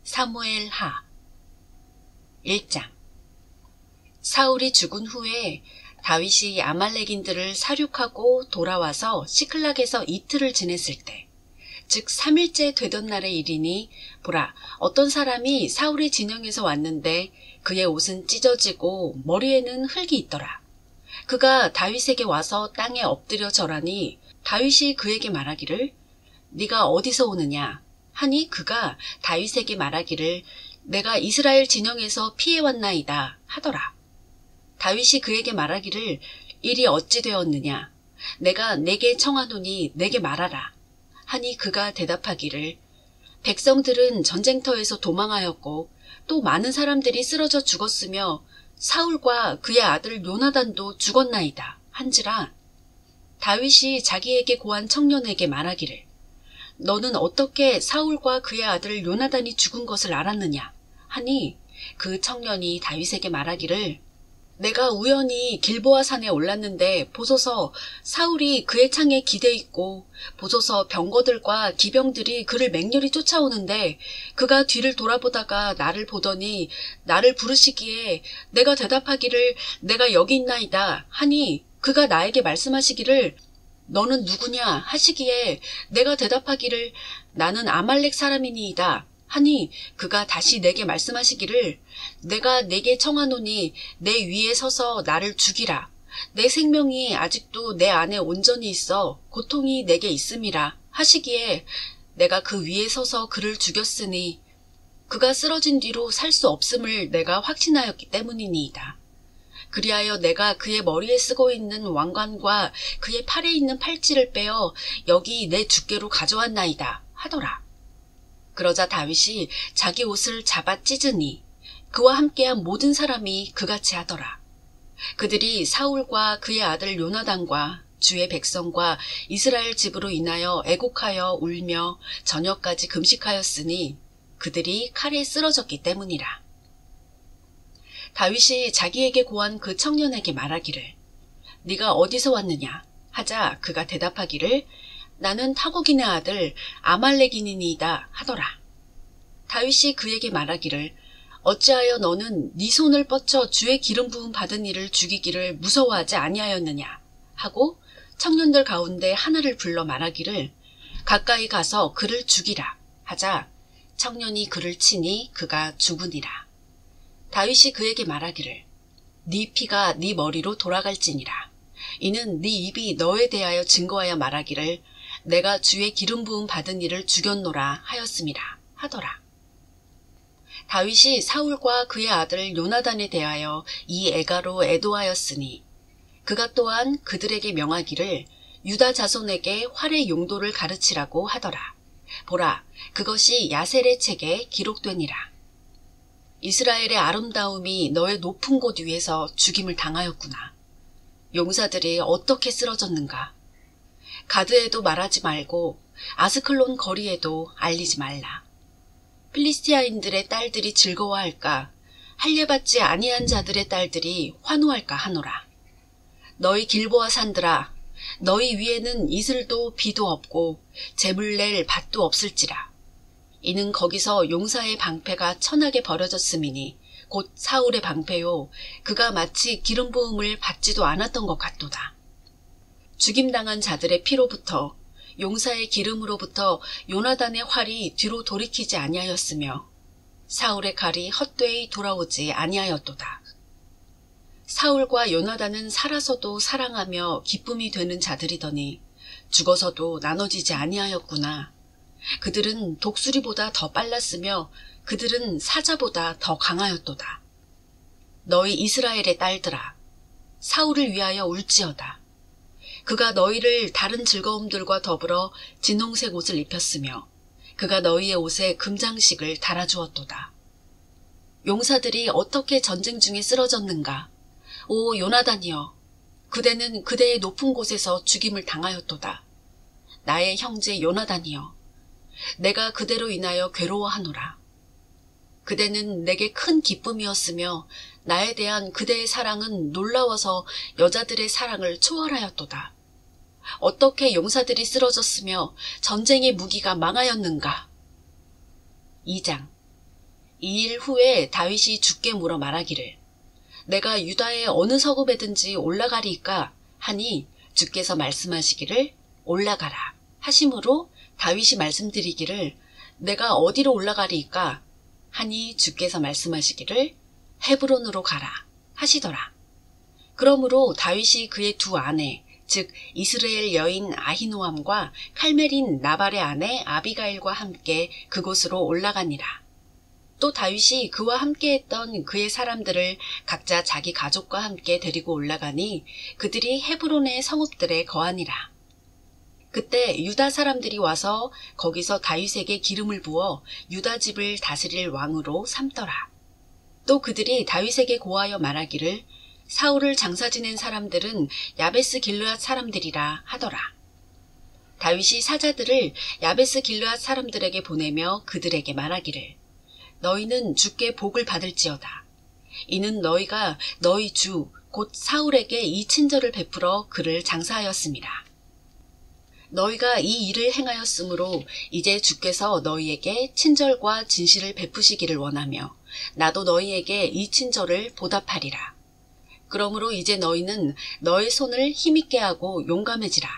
사무엘하 1장. 사울이 죽은 후에 다윗이 아말렉인들을 사륙하고 돌아와서 시클락에서 이틀을 지냈을 때, 즉 3일째 되던 날의 일이니, 보라, 어떤 사람이 사울의 진영에서 왔는데 그의 옷은 찢어지고 머리에는 흙이 있더라. 그가 다윗에게 와서 땅에 엎드려 절하니 다윗이 그에게 말하기를, 네가 어디서 오느냐 하니, 그가 다윗에게 말하기를, 내가 이스라엘 진영에서 피해왔나이다 하더라. 다윗이 그에게 말하기를, 일이 어찌 되었느냐, 내가 내게 청하노니 내게 말하라 하니, 그가 대답하기를, 백성들은 전쟁터에서 도망하였고 또 많은 사람들이 쓰러져 죽었으며 사울과 그의 아들 요나단도 죽었나이다 한지라. 다윗이 자기에게 고한 청년에게 말하기를, 너는 어떻게 사울과 그의 아들 요나단이 죽은 것을 알았느냐 하니, 그 청년이 다윗에게 말하기를, 내가 우연히 길보아 산에 올랐는데 보소서 사울이 그의 창에 기대 있고, 보소서 병거들과 기병들이 그를 맹렬히 쫓아오는데 그가 뒤를 돌아보다가 나를 보더니 나를 부르시기에 내가 대답하기를, 내가 여기 있나이다 하니, 그가 나에게 말씀하시기를, 너는 누구냐 하시기에 내가 대답하기를, 나는 아말렉 사람이니이다 하니, 그가 다시 내게 말씀하시기를, 내가 내게 청하노니 내 위에 서서 나를 죽이라. 내 생명이 아직도 내 안에 온전히 있어 고통이 내게 있음이라 하시기에 내가 그 위에 서서 그를 죽였으니 그가 쓰러진 뒤로 살 수 없음을 내가 확신하였기 때문이니이다. 그리하여 내가 그의 머리에 쓰고 있는 왕관과 그의 팔에 있는 팔찌를 빼어 여기 내 주께로 가져왔나이다 하더라. 그러자 다윗이 자기 옷을 잡아 찢으니 그와 함께한 모든 사람이 그같이 하더라. 그들이 사울과 그의 아들 요나단과 주의 백성과 이스라엘 집으로 인하여 애곡하여 울며 저녁까지 금식하였으니 그들이 칼에 쓰러졌기 때문이라. 다윗이 자기에게 고한 그 청년에게 말하기를, 네가 어디서 왔느냐 하자, 그가 대답하기를, 나는 타국인의 아들 아말렉인이니이다 하더라. 다윗이 그에게 말하기를, 어찌하여 너는 네 손을 뻗쳐 주의 기름 부음 받은 이를 죽이기를 무서워하지 아니하였느냐 하고, 청년들 가운데 하나를 불러 말하기를, 가까이 가서 그를 죽이라 하자, 청년이 그를 치니 그가 죽으니라. 다윗이 그에게 말하기를, 네 피가 네 머리로 돌아갈지니라. 이는 네 입이 너에 대하여 증거하여 말하기를, 내가 주의 기름 부음 받은 이를 죽였노라 하였음이라 하더라. 다윗이 사울과 그의 아들 요나단에 대하여 이 애가로 애도하였으니 그가 또한 그들에게 명하기를, 유다 자손에게 활의 용도를 가르치라고 하더라. 보라, 그것이 야셀의 책에 기록되니라. 이스라엘의 아름다움이 너의 높은 곳 위에서 죽임을 당하였구나. 용사들이 어떻게 쓰러졌는가. 가드에도 말하지 말고 아스클론 거리에도 알리지 말라. 필리스티아인들의 딸들이 즐거워할까, 할례받지 아니한 자들의 딸들이 환호할까 하노라. 너희 길보아 산들아, 너희 위에는 이슬도 비도 없고 재물 낼 밭도 없을지라. 이는 거기서 용사의 방패가 천하게 버려졌음이니 곧 사울의 방패요, 그가 마치 기름 부음을 받지도 않았던 것 같도다. 죽임당한 자들의 피로부터, 용사의 기름으로부터 요나단의 활이 뒤로 돌이키지 아니하였으며 사울의 칼이 헛되이 돌아오지 아니하였도다. 사울과 요나단은 살아서도 사랑하며 기쁨이 되는 자들이더니 죽어서도 나눠지지 아니하였구나. 그들은 독수리보다 더 빨랐으며 그들은 사자보다 더 강하였도다. 너희 이스라엘의 딸들아, 사울을 위하여 울지어다. 그가 너희를 다른 즐거움들과 더불어 진홍색 옷을 입혔으며 그가 너희의 옷에 금장식을 달아주었도다. 용사들이 어떻게 전쟁 중에 쓰러졌는가. 오 요나단이여, 그대는 그대의 높은 곳에서 죽임을 당하였도다. 나의 형제 요나단이여, 내가 그대로 인하여 괴로워하노라. 그대는 내게 큰 기쁨이었으며 나에 대한 그대의 사랑은 놀라워서 여자들의 사랑을 초월하였도다. 어떻게 용사들이 쓰러졌으며 전쟁의 무기가 망하였는가. 2장. 이 일 후에 다윗이 주께 물어 말하기를 내가 유다의 어느 서급에든지 올라가리이까 하니 주께서 말씀하시기를 올라가라 하심으로 다윗이 말씀드리기를 내가 어디로 올라가리이까 하니 주께서 말씀하시기를 헤브론으로 가라 하시더라. 그러므로 다윗이 그의 두 아내 즉 이스라엘 여인 아히노암과 칼멜인 나발의 아내 아비가일과 함께 그곳으로 올라가니라. 또 다윗이 그와 함께했던 그의 사람들을 각자 자기 가족과 함께 데리고 올라가니 그들이 헤브론의 성읍들에 거하니라. 그때 유다 사람들이 와서 거기서 다윗에게 기름을 부어 유다 집을 다스릴 왕으로 삼더라. 또 그들이 다윗에게 고하여 말하기를 사울을 장사 지낸 사람들은 야베스 길르앗 사람들이라 하더라. 다윗이 사자들을 야베스 길르앗 사람들에게 보내며 그들에게 말하기를 너희는 주께 복을 받을지어다. 이는 너희가 너희 주 곧 사울에게 이 친절을 베풀어 그를 장사하였습니다. 너희가 이 일을 행하였으므로 이제 주께서 너희에게 친절과 진실을 베푸시기를 원하며 나도 너희에게 이 친절을 보답하리라. 그러므로 이제 너희는 너의 손을 힘있게 하고 용감해지라.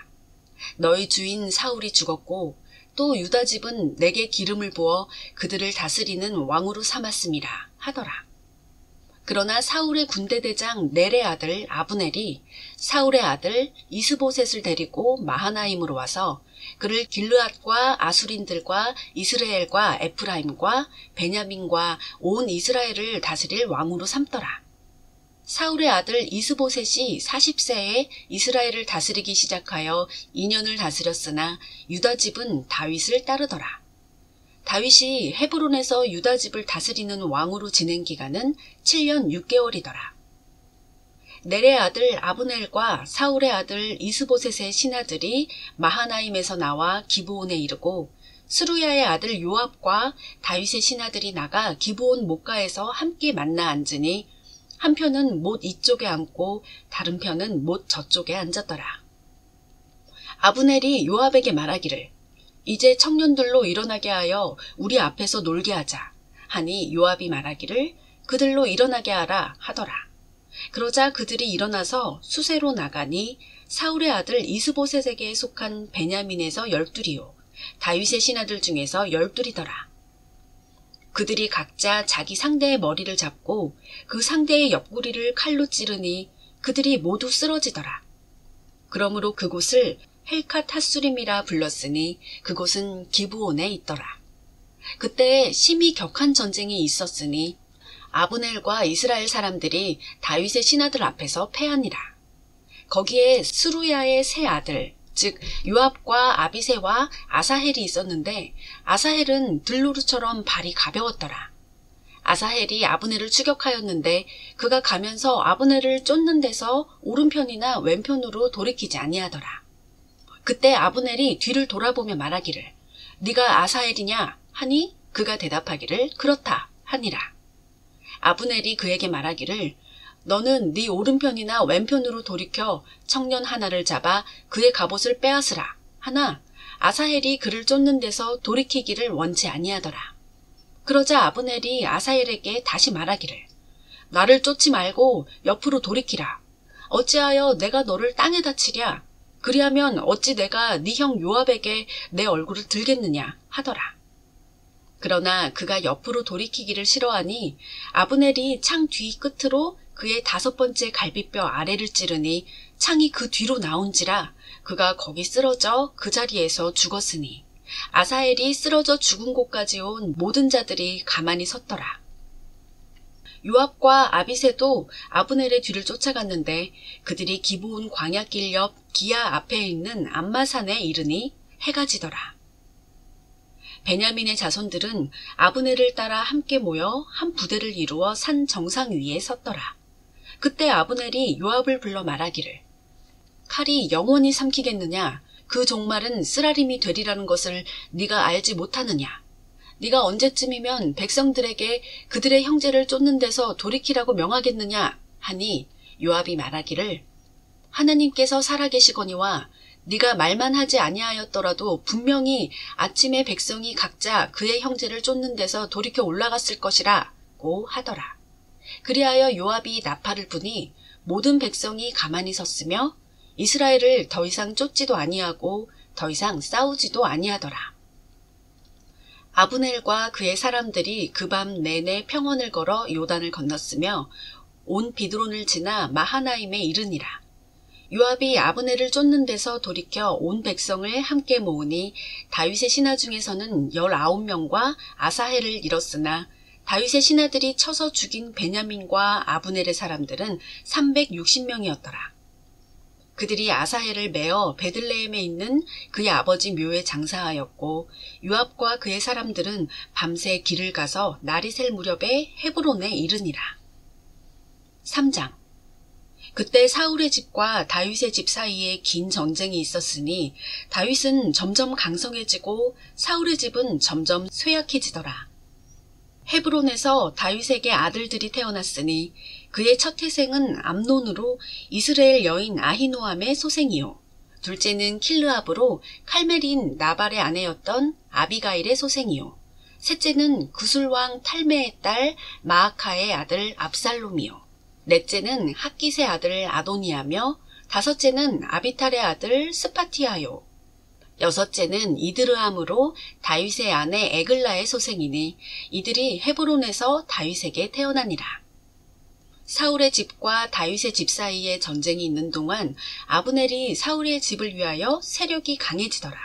너희 주인 사울이 죽었고 또 유다 집은 내게 기름을 부어 그들을 다스리는 왕으로 삼았음이라 하더라. 그러나 사울의 군대대장 넬의 아들 아브넬이 사울의 아들 이스보셋을 데리고 마하나임으로 와서 그를 길르앗과 아수린들과 이스라엘과 에프라임과 베냐민과 온 이스라엘을 다스릴 왕으로 삼더라. 사울의 아들 이스보셋이 40세에 이스라엘을 다스리기 시작하여 2년을 다스렸으나 유다 집은 다윗을 따르더라. 다윗이 헤브론에서 유다 집을 다스리는 왕으로 지낸 기간은 7년 6개월이더라. 넬의 아들 아브넬과 사울의 아들 이스보셋의 신하들이 마하나임에서 나와 기브온에 이르고 스루야의 아들 요압과 다윗의 신하들이 나가 기브온 목가에서 함께 만나 앉으니 한 편은 못 이쪽에 앉고 다른 편은 못 저쪽에 앉았더라. 아브넬이 요압에게 말하기를 이제 청년들로 일어나게 하여 우리 앞에서 놀게 하자 하니 요압이 말하기를 그들로 일어나게 하라 하더라. 그러자 그들이 일어나서 수세로 나가니 사울의 아들 이스보셋에게 속한 베냐민에서 12이요 다윗의 신하들 중에서 12이더라. 그들이 각자 자기 상대의 머리를 잡고 그 상대의 옆구리를 칼로 찌르니 그들이 모두 쓰러지더라. 그러므로 그곳을 헬캇 핫수림이라 불렀으니 그곳은 기브온에 있더라. 그때 심히 격한 전쟁이 있었으니 아브넬과 이스라엘 사람들이 다윗의 신하들 앞에서 패하니라. 거기에 스루야의 세 아들 즉 요압과 아비새와 아사헬이 있었는데 아사헬은 들로르처럼 발이 가벼웠더라. 아사헬이 아브넬을 추격하였는데 그가 가면서 아브넬을 쫓는 데서 오른편이나 왼편으로 돌이키지 아니하더라. 그때 아브넬이 뒤를 돌아보며 말하기를 네가 아사헬이냐 하니 그가 대답하기를 그렇다 하니라. 아브넬이 그에게 말하기를 너는 네 오른편이나 왼편으로 돌이켜 청년 하나를 잡아 그의 갑옷을 빼앗으라 하나 아사헬이 그를 쫓는 데서 돌이키기를 원치 아니하더라. 그러자 아브넬이 아사헬에게 다시 말하기를 나를 쫓지 말고 옆으로 돌이키라. 어찌하여 내가 너를 땅에다 치랴. 그리하면 어찌 내가 네 형 요압에게 내 얼굴을 들겠느냐 하더라. 그러나 그가 옆으로 돌이키기를 싫어하니 아브넬이 창 뒤 끝으로 그의 5번째 갈비뼈 아래를 찌르니 창이 그 뒤로 나온지라 그가 거기 쓰러져 그 자리에서 죽었으니 아사헬이 쓰러져 죽은 곳까지 온 모든 자들이 가만히 섰더라. 요압과 아비새도 아브넬의 뒤를 쫓아갔는데 그들이 기브온 광야길 옆 기야 앞에 있는 암마산에 이르니 해가 지더라. 베냐민의 자손들은 아브넬을 따라 함께 모여 한 부대를 이루어 산 정상 위에 섰더라. 그때 아브넬이 요압을 불러 말하기를 칼이 영원히 삼키겠느냐 그 종말은 쓰라림이 되리라는 것을 네가 알지 못하느냐. 네가 언제쯤이면 백성들에게 그들의 형제를 쫓는 데서 돌이키라고 명하겠느냐 하니 요압이 말하기를 하나님께서 살아계시거니와 네가 말만 하지 아니하였더라도 분명히 아침에 백성이 각자 그의 형제를 쫓는 데서 돌이켜 올라갔을 것이라고 하더라. 그리하여 요압이 나팔을 부니 모든 백성이 가만히 섰으며 이스라엘을 더 이상 쫓지도 아니하고 더 이상 싸우지도 아니하더라. 아브넬과 그의 사람들이 그 밤 내내 평원을 걸어 요단을 건넜으며 온 비드론을 지나 마하나임에 이르니라. 요압이 아브넬을 쫓는 데서 돌이켜 온 백성을 함께 모으니 다윗의 신하 중에서는 19명과 아사헬을 잃었으나 다윗의 신하들이 쳐서 죽인 베냐민과 아브넬의 사람들은 360명이었더라. 그들이 아사헬을 메어 베들레헴에 있는 그의 아버지 묘에 장사하였고 요압과 그의 사람들은 밤새 길을 가서 날이 셀 무렵에 헤브론에 이르니라. 3장. 그때 사울의 집과 다윗의 집 사이에 긴 전쟁이 있었으니 다윗은 점점 강성해지고 사울의 집은 점점 쇠약해지더라. 헤브론에서 다윗에게 아들들이 태어났으니 그의 첫 태생은 암논으로 이스라엘 여인 아히노암의 소생이요. 둘째는 킬르압으로 칼멜인 나발의 아내였던 아비가일의 소생이요. 셋째는 구술왕 탈메의 딸 마아카의 아들 압살롬이요. 넷째는 핫깃의 아들 아도니아며 다섯째는 아비탈의 아들 스파티아요. 여섯째는 이드르함으로 다윗의 아내 에글라의 소생이니 이들이 헤브론에서 다윗에게 태어나니라. 사울의 집과 다윗의 집 사이에 전쟁이 있는 동안 아브넬이 사울의 집을 위하여 세력이 강해지더라.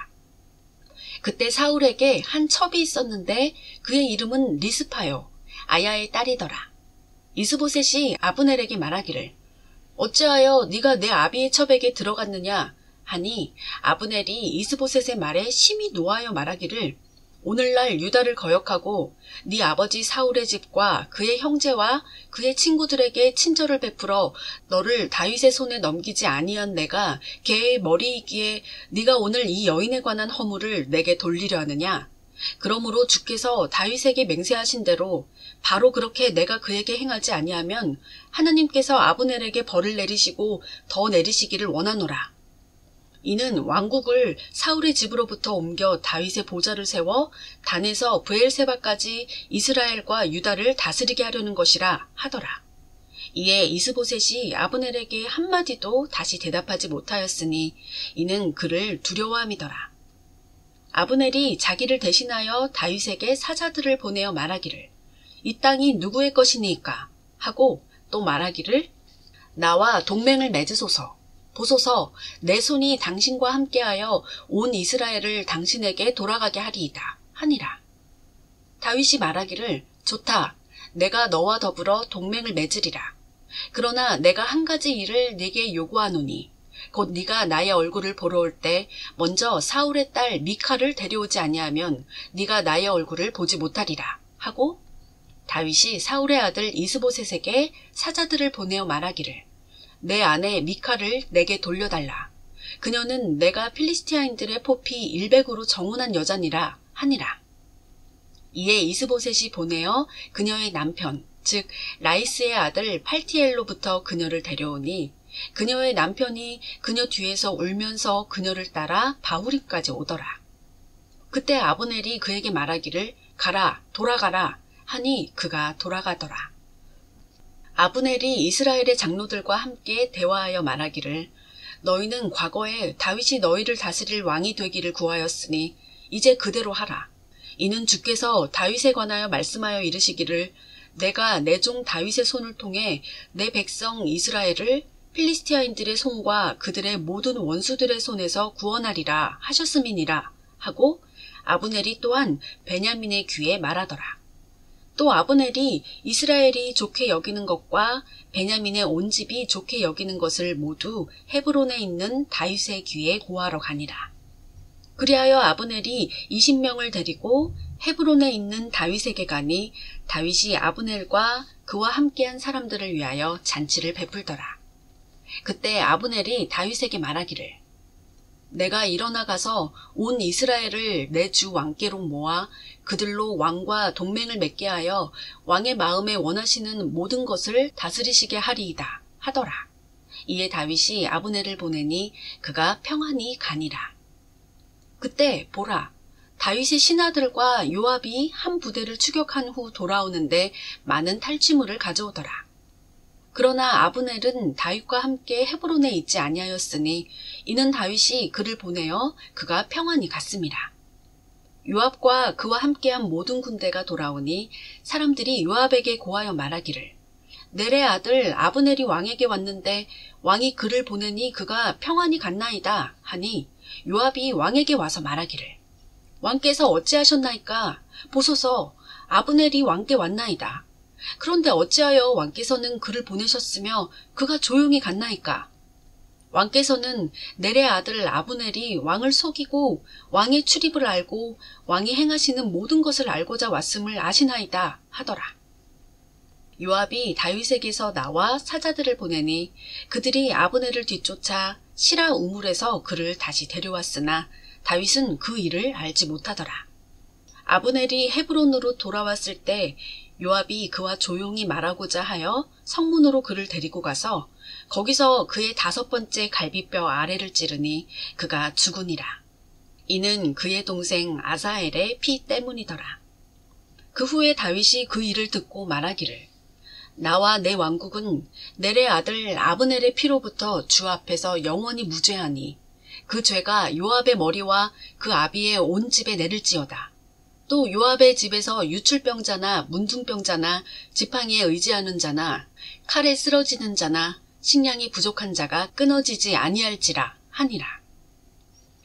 그때 사울에게 한 첩이 있었는데 그의 이름은 리스파요. 아야의 딸이더라. 이스보셋이 아브넬에게 말하기를 어찌하여 네가 내 아비의 첩에게 들어갔느냐 하니 아브넬이 이스보셋의 말에 심히 노하여 말하기를 오늘날 유다를 거역하고 네 아버지 사울의 집과 그의 형제와 그의 친구들에게 친절을 베풀어 너를 다윗의 손에 넘기지 아니한 내가 걔의 머리이기에 네가 오늘 이 여인에 관한 허물을 내게 돌리려 하느냐. 그러므로 주께서 다윗에게 맹세하신 대로 바로 그렇게 내가 그에게 행하지 아니하면 하나님께서 아브넬에게 벌을 내리시고 더 내리시기를 원하노라. 이는 왕국을 사울의 집으로부터 옮겨 다윗의 보좌를 세워 단에서 브엘세바까지 이스라엘과 유다를 다스리게 하려는 것이라 하더라. 이에 이스보셋이 아브넬에게 한마디도 다시 대답하지 못하였으니 이는 그를 두려워함이더라. 아브넬이 자기를 대신하여 다윗에게 사자들을 보내어 말하기를 이 땅이 누구의 것이니까 하고 또 말하기를 나와 동맹을 맺으소서. 보소서 내 손이 당신과 함께하여 온 이스라엘을 당신에게 돌아가게 하리이다 하니라. 다윗이 말하기를 좋다. 내가 너와 더불어 동맹을 맺으리라. 그러나 내가 한 가지 일을 네게 요구하노니 곧 네가 나의 얼굴을 보러 올 때 먼저 사울의 딸 미카를 데려오지 아니하면 네가 나의 얼굴을 보지 못하리라 하고 다윗이 사울의 아들 이스보셋에게 사자들을 보내어 말하기를 내 아내 미카를 내게 돌려달라. 그녀는 내가 필리스티아인들의 포피 100으로 정혼한 여자니라 하니라. 이에 이스보셋이 보내어 그녀의 남편 즉 라이스의 아들 팔티엘로부터 그녀를 데려오니 그녀의 남편이 그녀 뒤에서 울면서 그녀를 따라 바후림까지 오더라. 그때 아브넬이 그에게 말하기를 가라 돌아가라 하니 그가 돌아가더라. 아브넬이 이스라엘의 장로들과 함께 대화하여 말하기를 너희는 과거에 다윗이 너희를 다스릴 왕이 되기를 구하였으니 이제 그대로 하라. 이는 주께서 다윗에 관하여 말씀하여 이르시기를 내가 내 종 다윗의 손을 통해 내 백성 이스라엘을 필리스티아인들의 손과 그들의 모든 원수들의 손에서 구원하리라 하셨음이니라 하고 아브넬이 또한 베냐민의 귀에 말하더라. 또 아브넬이 이스라엘이 좋게 여기는 것과 베냐민의 온 집이 좋게 여기는 것을 모두 헤브론에 있는 다윗의 귀에 고하러 가니라. 그리하여 아브넬이 20명을 데리고 헤브론에 있는 다윗에게 가니 다윗이 아브넬과 그와 함께한 사람들을 위하여 잔치를 베풀더라. 그때 아브넬이 다윗에게 말하기를 내가 일어나 가서 온 이스라엘을 내 주 왕께로 모아 그들로 왕과 동맹을 맺게 하여 왕의 마음에 원하시는 모든 것을 다스리시게 하리이다 하더라. 이에 다윗이 아브넬을 보내니 그가 평안히 가니라. 그때 보라, 다윗의 신하들과 요압이 한 부대를 추격한 후 돌아오는데 많은 탈취물을 가져오더라. 그러나 아브넬은 다윗과 함께 헤브론에 있지 아니하였으니 이는 다윗이 그를 보내어 그가 평안히 갔음이라. 요압과 그와 함께한 모든 군대가 돌아오니 사람들이 요압에게 고하여 말하기를 넬의 아들 아브넬이 왕에게 왔는데 왕이 그를 보내니 그가 평안히 갔나이다 하니 요압이 왕에게 와서 말하기를 왕께서 어찌하셨나이까? 보소서, 아브넬이 왕께 왔나이다. 그런데 어찌하여 왕께서는 그를 보내셨으며 그가 조용히 갔나이까? 왕께서는 넬의 아들 아브넬이 왕을 속이고 왕의 출입을 알고 왕이 행하시는 모든 것을 알고자 왔음을 아시나이다 하더라. 요압이 다윗에게서 나와 사자들을 보내니 그들이 아브넬을 뒤쫓아 시라 우물에서 그를 다시 데려왔으나 다윗은 그 일을 알지 못하더라. 아브넬이 헤브론으로 돌아왔을 때 요압이 그와 조용히 말하고자 하여 성문으로 그를 데리고 가서 거기서 그의 5번째 갈비뼈 아래를 찌르니 그가 죽으니라. 이는 그의 동생 아사엘의 피 때문이더라. 그 후에 다윗이 그 일을 듣고 말하기를 나와 내 왕국은 넬의 아들 아브넬의 피로부터 주 앞에서 영원히 무죄하니 그 죄가 요압의 머리와 그 아비의 온 집에 내릴지어다. 또 요압의 집에서 유출병자나 문둥병자나 지팡이에 의지하는 자나 칼에 쓰러지는 자나 식량이 부족한 자가 끊어지지 아니할지라 하니라.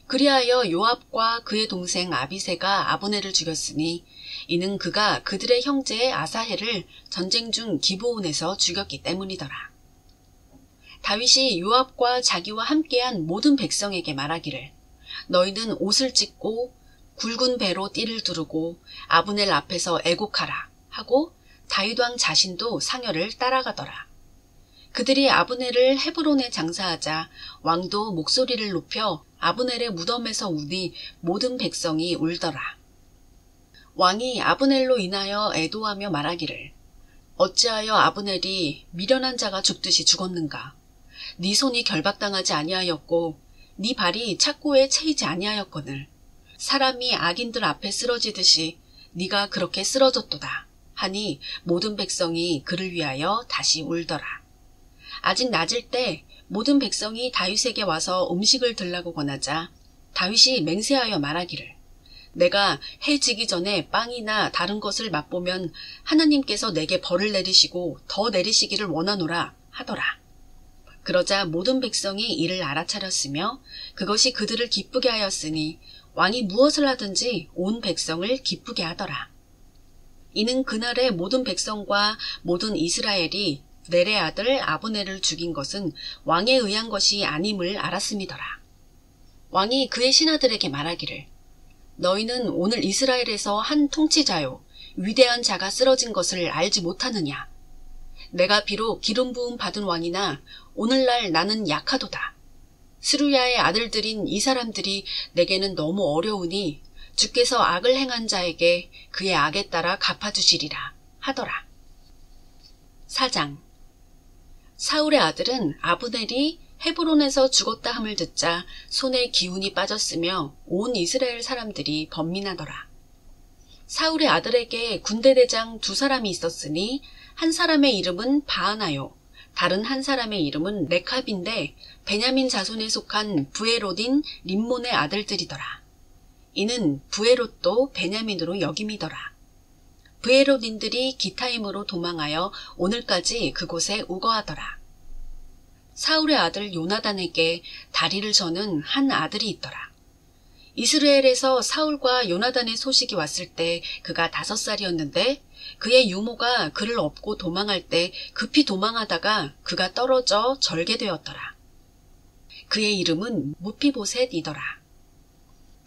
그리하여 요압과 그의 동생 아비새가 아브넬을 죽였으니 이는 그가 그들의 형제 아사헬을 전쟁 중 기브온에서 죽였기 때문이더라. 다윗이 요압과 자기와 함께한 모든 백성에게 말하기를 너희는 옷을 찢고 굵은 배로 띠를 두르고 아브넬 앞에서 애곡하라 하고 다윗 왕 자신도 상여를 따라가더라. 그들이 아브넬을 헤브론에 장사하자 왕도 목소리를 높여 아브넬의 무덤에서 우니 모든 백성이 울더라. 왕이 아브넬로 인하여 애도하며 말하기를 어찌하여 아브넬이 미련한 자가 죽듯이 죽었는가? 네 손이 결박당하지 아니하였고 네 발이 착고에 채이지 아니하였거늘 사람이 악인들 앞에 쓰러지듯이 네가 그렇게 쓰러졌도다 하니 모든 백성이 그를 위하여 다시 울더라. 아직 낮을 때 모든 백성이 다윗에게 와서 음식을 들라고 권하자 다윗이 맹세하여 말하기를 내가 해 지기 전에 빵이나 다른 것을 맛보면 하나님께서 내게 벌을 내리시고 더 내리시기를 원하노라 하더라. 그러자 모든 백성이 이를 알아차렸으며 그것이 그들을 기쁘게 하였으니 왕이 무엇을 하든지 온 백성을 기쁘게 하더라. 이는 그날의 모든 백성과 모든 이스라엘이 넬의 아들 아브넬을 죽인 것은 왕에 의한 것이 아님을 알았음이더라. 왕이 그의 신하들에게 말하기를 너희는 오늘 이스라엘에서 한 통치자요 위대한 자가 쓰러진 것을 알지 못하느냐. 내가 비록 기름 부음 받은 왕이나 오늘날 나는 약하도다. 스루야의 아들들인 이 사람들이 내게는 너무 어려우니 주께서 악을 행한 자에게 그의 악에 따라 갚아주시리라 하더라. 4장 사울의 아들은 아브넬이 헤브론에서 죽었다 함을 듣자 손에 기운이 빠졌으며 온 이스라엘 사람들이 번민하더라. 사울의 아들에게 군대대장 2사람이 있었으니 한 사람의 이름은 바하나요 다른 한 사람의 이름은 레캅인데 베냐민 자손에 속한 부에롯인 림몬의 아들들이더라. 이는 부에롯도 베냐민으로 여김이더라. 부에롯인들이 기타임으로 도망하여 오늘까지 그곳에 우거하더라. 사울의 아들 요나단에게 다리를 저는 한 아들이 있더라. 이스라엘에서 사울과 요나단의 소식이 왔을 때 그가 5살이었는데 그의 유모가 그를 업고 도망할 때 급히 도망하다가 그가 떨어져 절개되었더라. 그의 이름은 무피보셋이더라.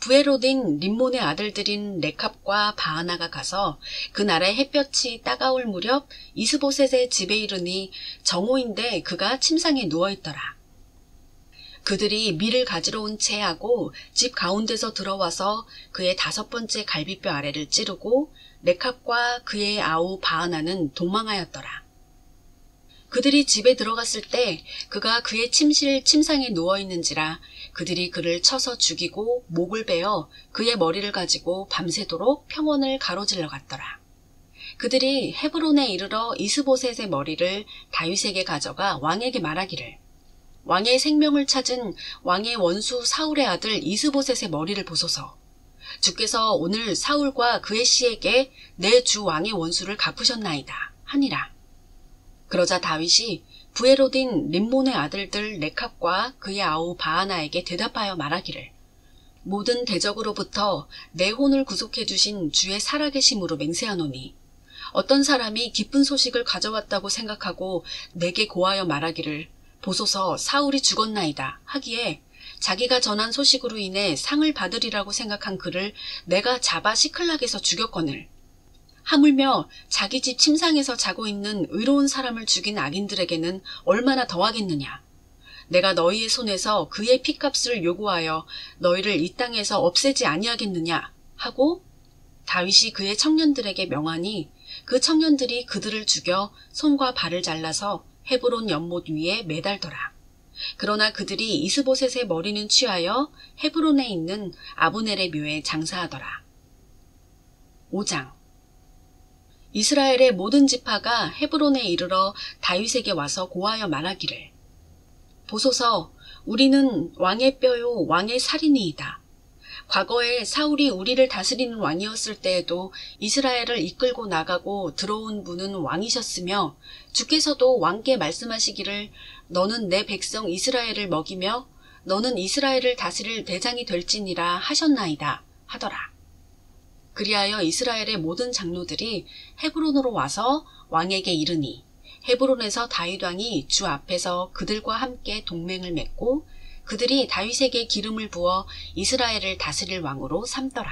부에롯인 림몬의 아들들인 레캅과 바하나가 가서 그 나라의 햇볕이 따가울 무렵 이스보셋의 집에 이르니 정오인데 그가 침상에 누워있더라. 그들이 밀을 가지러 온 채하고 집 가운데서 들어와서 그의 5번째 갈비뼈 아래를 찌르고 레캅과 그의 아우 바하나는 도망하였더라. 그들이 집에 들어갔을 때 그가 그의 침실 침상에 누워있는지라 그들이 그를 쳐서 죽이고 목을 베어 그의 머리를 가지고 밤새도록 평원을 가로질러 갔더라. 그들이 헤브론에 이르러 이스보셋의 머리를 다윗에게 가져가 왕에게 말하기를 왕의 생명을 찾은 왕의 원수 사울의 아들 이스보셋의 머리를 보소서. 주께서 오늘 사울과 그의 씨에게 내 주 왕의 원수를 갚으셨나이다 하니라. 그러자 다윗이 부에로딘 림몬의 아들들 레캅과 그의 아우 바하나에게 대답하여 말하기를 모든 대적으로부터 내 혼을 구속해 주신 주의 살아계심으로 맹세하노니 어떤 사람이 기쁜 소식을 가져왔다고 생각하고 내게 고하여 말하기를 보소서 사울이 죽었나이다 하기에 자기가 전한 소식으로 인해 상을 받으리라고 생각한 그를 내가 잡아 시클락에서 죽였거늘 하물며 자기 집 침상에서 자고 있는 의로운 사람을 죽인 악인들에게는 얼마나 더하겠느냐. 내가 너희의 손에서 그의 피값을 요구하여 너희를 이 땅에서 없애지 아니하겠느냐 하고 다윗이 그의 청년들에게 명하니 그 청년들이 그들을 죽여 손과 발을 잘라서 헤브론 연못 위에 매달더라. 그러나 그들이 이스보셋의 머리는 취하여 헤브론에 있는 아브넬의 묘에 장사하더라. 5장 이스라엘의 모든 지파가 헤브론에 이르러 다윗에게 와서 고하여 말하기를 보소서 우리는 왕의 뼈요 왕의 살이니이다. 과거에 사울이 우리를 다스리는 왕이었을 때에도 이스라엘을 이끌고 나가고 들어온 분은 왕이셨으며 주께서도 왕께 말씀하시기를 너는 내 백성 이스라엘을 먹이며 너는 이스라엘을 다스릴 대장이 될지니라 하셨나이다 하더라. 그리하여 이스라엘의 모든 장로들이 헤브론으로 와서 왕에게 이르니 헤브론에서 다윗 왕이 주 앞에서 그들과 함께 동맹을 맺고 그들이 다윗에게 기름을 부어 이스라엘을 다스릴 왕으로 삼더라.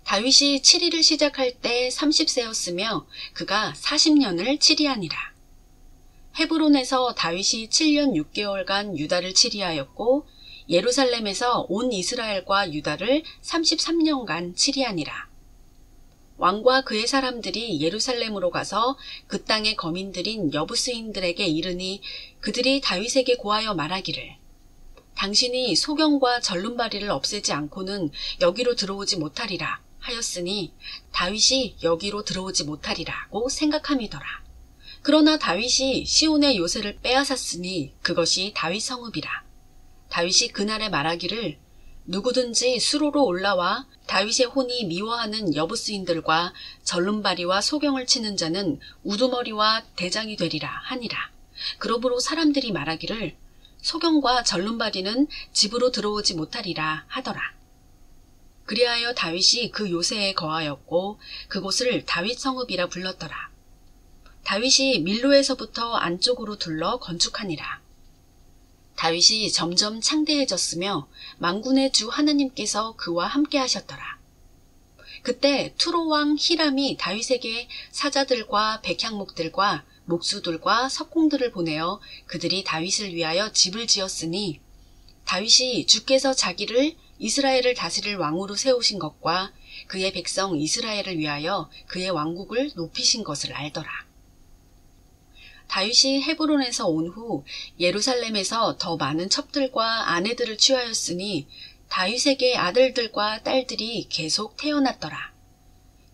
다윗이 치리를 시작할 때 30세였으며 그가 40년을 치리하니라. 헤브론에서 다윗이 7년 6개월간 유다를 치리하였고 예루살렘에서 온 이스라엘과 유다를 33년간 치리하니라. 왕과 그의 사람들이 예루살렘으로 가서 그 땅의 거민들인 여부스인들에게 이르니 그들이 다윗에게 고하여 말하기를 당신이 소경과 절름발이를 없애지 않고는 여기로 들어오지 못하리라 하였으니 다윗이 여기로 들어오지 못하리라고 생각함이더라. 그러나 다윗이 시온의 요새를 빼앗았으니 그것이 다윗 성읍이라. 다윗이 그날에 말하기를 누구든지 수로로 올라와 다윗의 혼이 미워하는 여부스인들과 절름발이와 소경을 치는 자는 우두머리와 대장이 되리라 하니라. 그러므로 사람들이 말하기를 소경과 절름발이는 집으로 들어오지 못하리라 하더라. 그리하여 다윗이 그 요새에 거하였고 그곳을 다윗 성읍이라 불렀더라. 다윗이 밀로에서부터 안쪽으로 둘러 건축하니라. 다윗이 점점 창대해졌으며 만군의 주 하나님께서 그와 함께 하셨더라. 그때 투로 왕 히람이 다윗에게 사자들과 백향목들과 목수들과 석공들을 보내어 그들이 다윗을 위하여 집을 지었으니 다윗이 주께서 자기를 이스라엘을 다스릴 왕으로 세우신 것과 그의 백성 이스라엘을 위하여 그의 왕국을 높이신 것을 알더라. 다윗이 헤브론에서 온 후 예루살렘에서 더 많은 첩들과 아내들을 취하였으니 다윗에게 아들들과 딸들이 계속 태어났더라.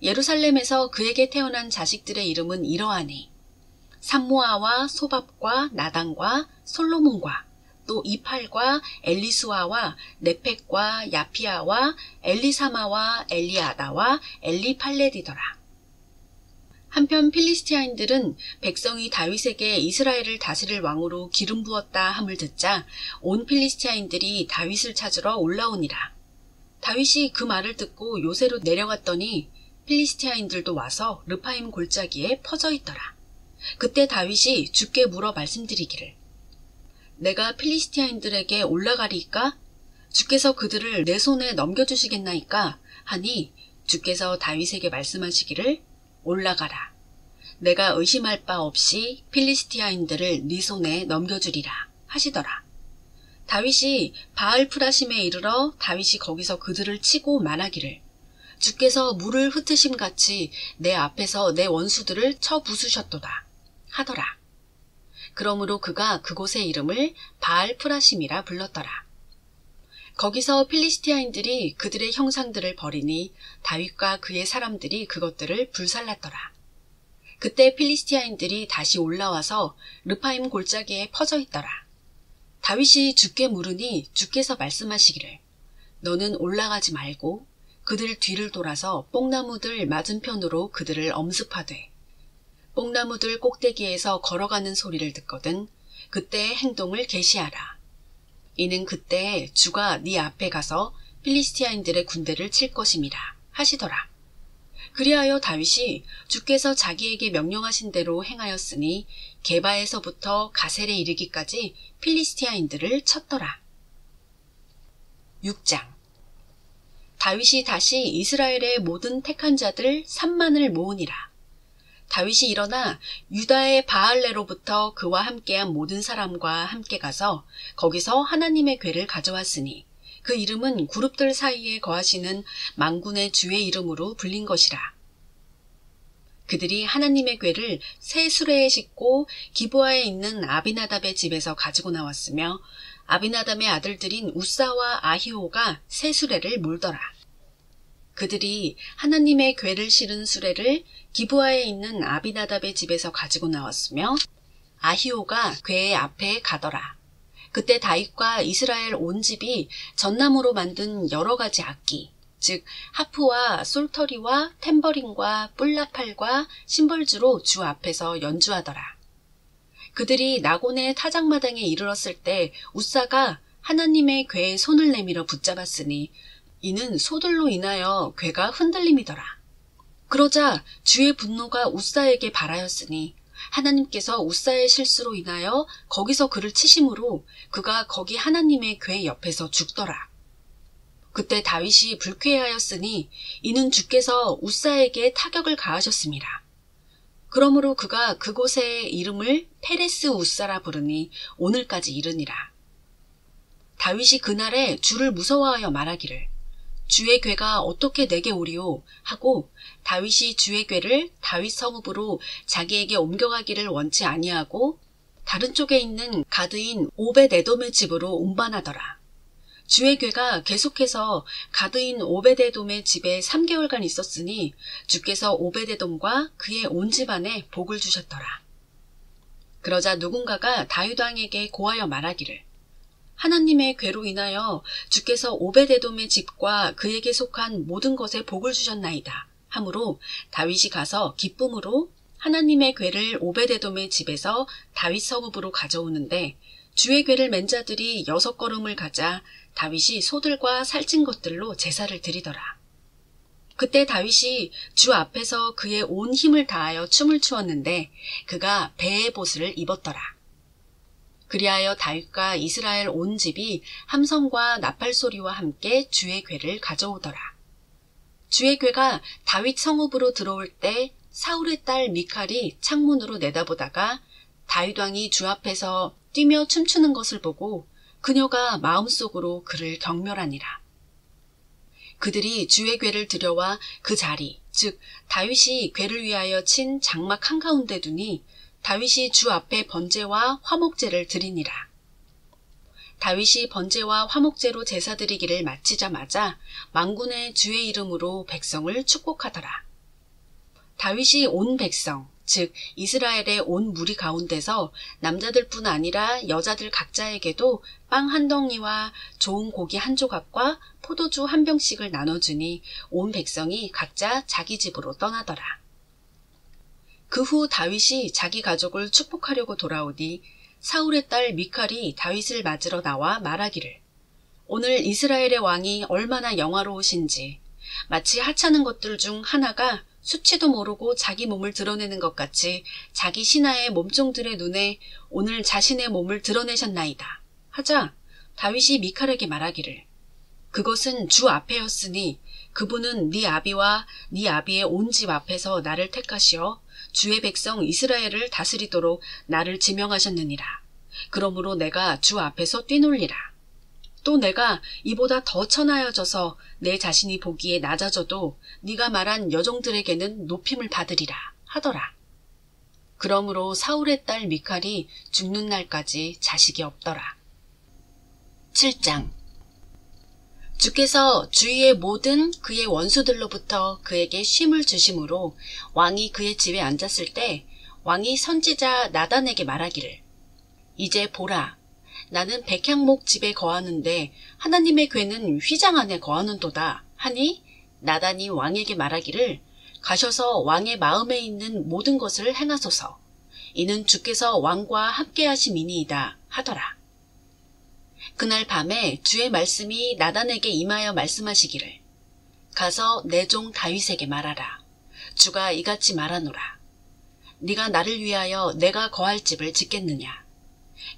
예루살렘에서 그에게 태어난 자식들의 이름은 이러하니 삼모아와 소밥과 나단과 솔로몬과 또 이팔과 엘리수아와 네펙과 야피아와 엘리사마와 엘리아다와 엘리팔렛이더라. 한편 필리스티아인들은 백성이 다윗에게 이스라엘을 다스릴 왕으로 기름 부었다 함을 듣자 온 필리스티아인들이 다윗을 찾으러 올라오니라. 다윗이 그 말을 듣고 요새로 내려갔더니 필리스티아인들도 와서 르파임 골짜기에 퍼져 있더라. 그때 다윗이 주께 물어 말씀드리기를 내가 필리스티아인들에게 올라가리이까? 주께서 그들을 내 손에 넘겨주시겠나이까? 하니 주께서 다윗에게 말씀하시기를 올라가라. 내가 의심할 바 없이 필리스티아인들을 네 손에 넘겨주리라 하시더라. 다윗이 바알프라심에 이르러 다윗이 거기서 그들을 치고 말하기를 주께서 물을 흩으심같이 내 앞에서 내 원수들을 쳐 부수셨도다. 하더라. 그러므로 그가 그곳의 이름을 바알 프라심이라 불렀더라. 거기서 필리스티아인들이 그들의 형상들을 버리니 다윗과 그의 사람들이 그것들을 불살랐더라. 그때 필리스티아인들이 다시 올라와서 르파임 골짜기에 퍼져 있더라. 다윗이 주께 물으니 주께서 말씀하시기를 너는 올라가지 말고 그들 뒤를 돌아서 뽕나무들 맞은편으로 그들을 엄습하되 뽕나무들 꼭대기에서 걸어가는 소리를 듣거든 그때의 행동을 계시하라. 이는 그때 주가 네 앞에 가서 필리스티아인들의 군대를 칠 것임이라 하시더라. 그리하여 다윗이 주께서 자기에게 명령하신 대로 행하였으니 게바에서부터 가셀에 이르기까지 필리스티아인들을 쳤더라. 6장. 다윗이 다시 이스라엘의 모든 택한 자들 3만을 모으니라. 다윗이 일어나 유다의 바알레로부터 그와 함께한 모든 사람과 함께 가서 거기서 하나님의 궤를 가져왔으니 그 이름은 그룹들 사이에 거하시는 만군의 주의 이름으로 불린 것이라. 그들이 하나님의 궤를 새 수레에 싣고 기브아에 있는 아비나답의 집에서 가지고 나왔으며 아비나답의 아들들인 우사와 아히오가 새 수레를 몰더라. 그들이 하나님의 궤를 실은 수레를 기브아에 있는 아비나답의 집에서 가지고 나왔으며 아히오가 궤의 앞에 가더라. 그때 다윗과 이스라엘 온 집이 전나무로 만든 여러 가지 악기, 즉 하프와 솔터리와 탬버린과 뿔나팔과 심벌주로 주 앞에서 연주하더라. 그들이 나곤의 타작마당에 이르렀을 때 우사가 하나님의 궤에 손을 내밀어 붙잡았으니 이는 소들로 인하여 궤가 흔들림이더라. 그러자 주의 분노가 우사에게 발하였으니 하나님께서 우사의 실수로 인하여 거기서 그를 치심으로 그가 거기 하나님의 궤 옆에서 죽더라. 그때 다윗이 불쾌하였으니 이는 주께서 우사에게 타격을 가하셨습니다. 그러므로 그가 그곳의 이름을 페레스 우사라 부르니 오늘까지 이르니라. 다윗이 그날에 주를 무서워하여 말하기를 주의 궤가 어떻게 내게 오리오 하고 다윗이 주의 궤를 다윗 성읍으로 자기에게 옮겨가기를 원치 아니하고 다른 쪽에 있는 가드인 오벳에돔의 집으로 운반하더라. 주의 궤가 계속해서 가드인 오벳에돔의 집에 3개월간 있었으니 주께서 오벳에돔과 그의 온 집안에 복을 주셨더라. 그러자 누군가가 다윗 왕에게 고하여 말하기를 하나님의 궤로 인하여 주께서 오벳에돔의 집과 그에게 속한 모든 것에 복을 주셨나이다. 하므로 다윗이 가서 기쁨으로 하나님의 궤를 오벳에돔의 집에서 다윗 성읍으로 가져오는데 주의 궤를 맨 자들이 6걸음을 가자 다윗이 소들과 살찐 것들로 제사를 드리더라. 그때 다윗이 주 앞에서 그의 온 힘을 다하여 춤을 추었는데 그가 배의 보스를 입었더라. 그리하여 다윗과 이스라엘 온 집이 함성과 나팔 소리와 함께 주의 궤를 가져오더라. 주의 궤가 다윗 성읍으로 들어올 때 사울의 딸 미칼이 창문으로 내다보다가 다윗 왕이 주 앞에서 뛰며 춤추는 것을 보고 그녀가 마음속으로 그를 경멸하니라. 그들이 주의 궤를 들여와 그 자리, 즉 다윗이 궤를 위하여 친 장막 한가운데 두니 다윗이 주 앞에 번제와 화목제를 드리니라. 다윗이 번제와 화목제로 제사드리기를 마치자마자 만군의 주의 이름으로 백성을 축복하더라. 다윗이 온 백성, 즉 이스라엘의 온 무리 가운데서 남자들뿐 아니라 여자들 각자에게도 빵 한 덩이와 좋은 고기 한 조각과 포도주 한 병씩을 나눠주니 온 백성이 각자 자기 집으로 떠나더라. 그 후 다윗이 자기 가족을 축복하려고 돌아오니 사울의 딸 미칼이 다윗을 맞으러 나와 말하기를 오늘 이스라엘의 왕이 얼마나 영화로우신지 마치 하찮은 것들 중 하나가 수치도 모르고 자기 몸을 드러내는 것 같이 자기 신하의 몸종들의 눈에 오늘 자신의 몸을 드러내셨나이다 하자 다윗이 미칼에게 말하기를 그것은 주 앞에였으니 그분은 네 아비와 네 아비의 온 집 앞에서 나를 택하시어 주의 백성 이스라엘을 다스리도록 나를 지명하셨느니라. 그러므로 내가 주 앞에서 뛰놀리라. 또 내가 이보다 더 천하여져서 내 자신이 보기에 낮아져도 네가 말한 여종들에게는 높임을 받으리라 하더라. 그러므로 사울의 딸 미칼이 죽는 날까지 자식이 없더라. 7장. 주께서 주위의 모든 그의 원수들로부터 그에게 쉼을 주심으로 왕이 그의 집에 앉았을 때 왕이 선지자 나단에게 말하기를, 이제 보라, 나는 백향목 집에 거하는데 하나님의 궤는 휘장 안에 거하는도다 하니, 나단이 왕에게 말하기를, 가셔서 왕의 마음에 있는 모든 것을 행하소서. 이는 주께서 왕과 함께 하심이니이다 하더라. 그날 밤에 주의 말씀이 나단에게 임하여 말씀하시기를, 가서 내 종 다윗에게 말하라. 주가 이같이 말하노라. 네가 나를 위하여 내가 거할 집을 짓겠느냐.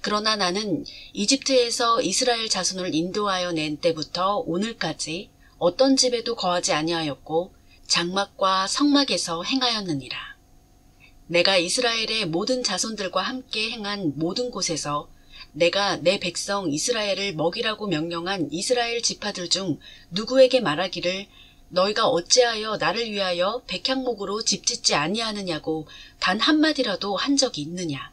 그러나 나는 이집트에서 이스라엘 자손을 인도하여 낸 때부터 오늘까지 어떤 집에도 거하지 아니하였고 장막과 성막에서 행하였느니라. 내가 이스라엘의 모든 자손들과 함께 행한 모든 곳에서 내가 내 백성 이스라엘을 먹이라고 명령한 이스라엘 지파들 중 누구에게 말하기를, 너희가 어찌하여 나를 위하여 백향목으로 집 짓지 아니하느냐고 단 한마디라도 한 적이 있느냐.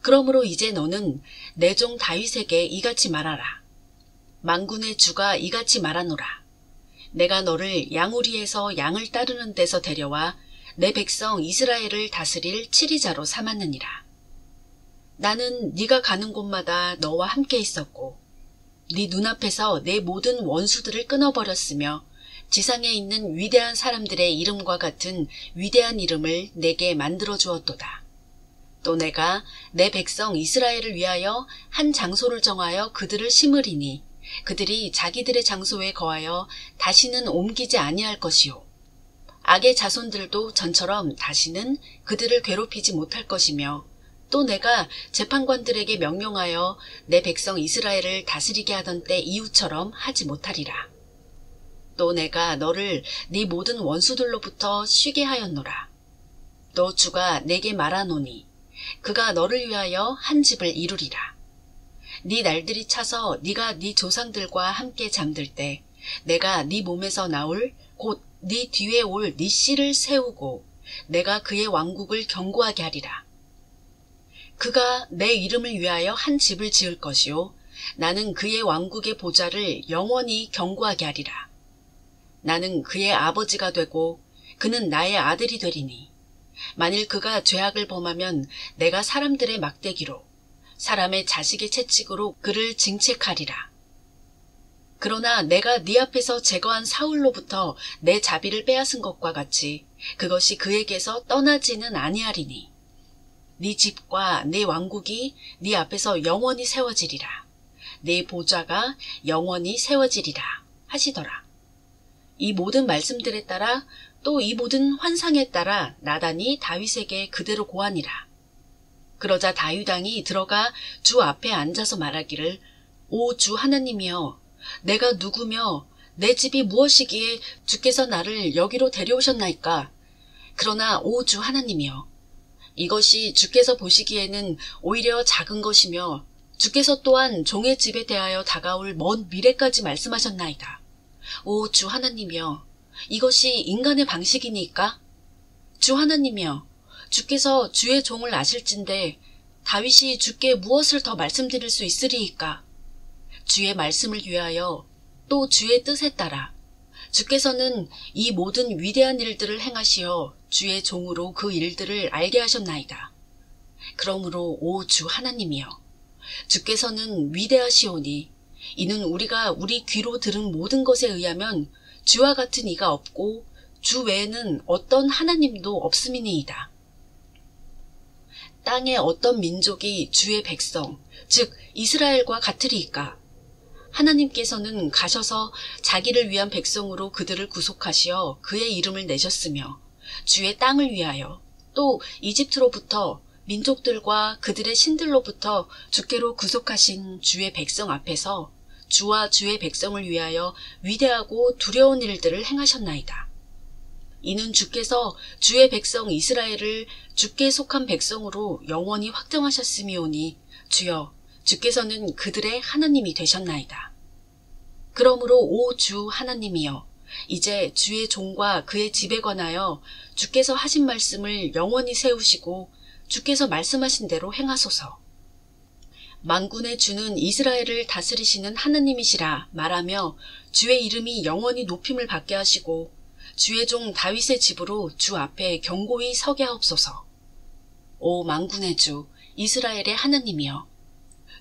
그러므로 이제 너는 내 종 다윗에게 이같이 말하라. 만군의 주가 이같이 말하노라. 내가 너를 양우리에서 양을 따르는 데서 데려와 내 백성 이스라엘을 다스릴 치리자로 삼았느니라. 나는 네가 가는 곳마다 너와 함께 있었고 네 눈앞에서 내 모든 원수들을 끊어버렸으며 지상에 있는 위대한 사람들의 이름과 같은 위대한 이름을 내게 만들어 주었도다. 또 내가 내 백성 이스라엘을 위하여 한 장소를 정하여 그들을 심으리니 그들이 자기들의 장소에 거하여 다시는 옮기지 아니할 것이요. 악의 자손들도 전처럼 다시는 그들을 괴롭히지 못할 것이며, 또 내가 재판관들에게 명령하여 내 백성 이스라엘을 다스리게 하던 때 이후처럼 하지 못하리라. 또 내가 너를 네 모든 원수들로부터 쉬게 하였노라. 또 주가 내게 말하노니 그가 너를 위하여 한 집을 이루리라. 네 날들이 차서 네가 네 조상들과 함께 잠들 때 내가 네 몸에서 나올 곧 네 뒤에 올 네 씨를 세우고 내가 그의 왕국을 견고하게 하리라. 그가 내 이름을 위하여 한 집을 지을 것이요 나는 그의 왕국의 보좌를 영원히 견고하게 하리라. 나는 그의 아버지가 되고 그는 나의 아들이 되리니 만일 그가 죄악을 범하면 내가 사람들의 막대기로 사람의 자식의 채찍으로 그를 징책하리라. 그러나 내가 네 앞에서 제거한 사울로부터 내 자비를 빼앗은 것과 같이 그것이 그에게서 떠나지는 아니하리니 네 집과 네 왕국이 네 앞에서 영원히 세워지리라. 네 보좌가 영원히 세워지리라 하시더라. 이 모든 말씀들에 따라 또 이 모든 환상에 따라 나단이 다윗에게 그대로 고하니라. 그러자 다윗 왕이 들어가 주 앞에 앉아서 말하기를, 오 주 하나님이여, 내가 누구며 내 집이 무엇이기에 주께서 나를 여기로 데려오셨나이까. 그러나 오 주 하나님이여, 이것이 주께서 보시기에는 오히려 작은 것이며 주께서 또한 종의 집에 대하여 다가올 먼 미래까지 말씀하셨나이다. 오 주 하나님이여, 이것이 인간의 방식이니까? 주 하나님이여, 주께서 주의 종을 아실진데 다윗이 주께 무엇을 더 말씀드릴 수 있으리이까? 주의 말씀을 위하여 또 주의 뜻에 따라 주께서는 이 모든 위대한 일들을 행하시어 주의 종으로 그 일들을 알게 하셨나이다. 그러므로 오 주 하나님이여, 주께서는 위대하시오니 이는 우리가 우리 귀로 들은 모든 것에 의하면 주와 같은 이가 없고 주 외에는 어떤 하나님도 없음이니이다. 땅의 어떤 민족이 주의 백성, 즉 이스라엘과 같으리이까? 하나님께서는 가셔서 자기를 위한 백성으로 그들을 구속하시어 그의 이름을 내셨으며 주의 땅을 위하여 또 이집트로부터 민족들과 그들의 신들로부터 주께로 구속하신 주의 백성 앞에서 주와 주의 백성을 위하여 위대하고 두려운 일들을 행하셨나이다. 이는 주께서 주의 백성 이스라엘을 주께 속한 백성으로 영원히 확정하셨음이오니 주여, 주께서는 그들의 하나님이 되셨나이다. 그러므로 오 주 하나님이여, 이제 주의 종과 그의 집에 관하여 주께서 하신 말씀을 영원히 세우시고 주께서 말씀하신 대로 행하소서. 만군의 주는 이스라엘을 다스리시는 하나님이시라 말하며 주의 이름이 영원히 높임을 받게 하시고 주의 종 다윗의 집으로 주 앞에 견고히 서게 하옵소서. 오 만군의 주 이스라엘의 하나님이여,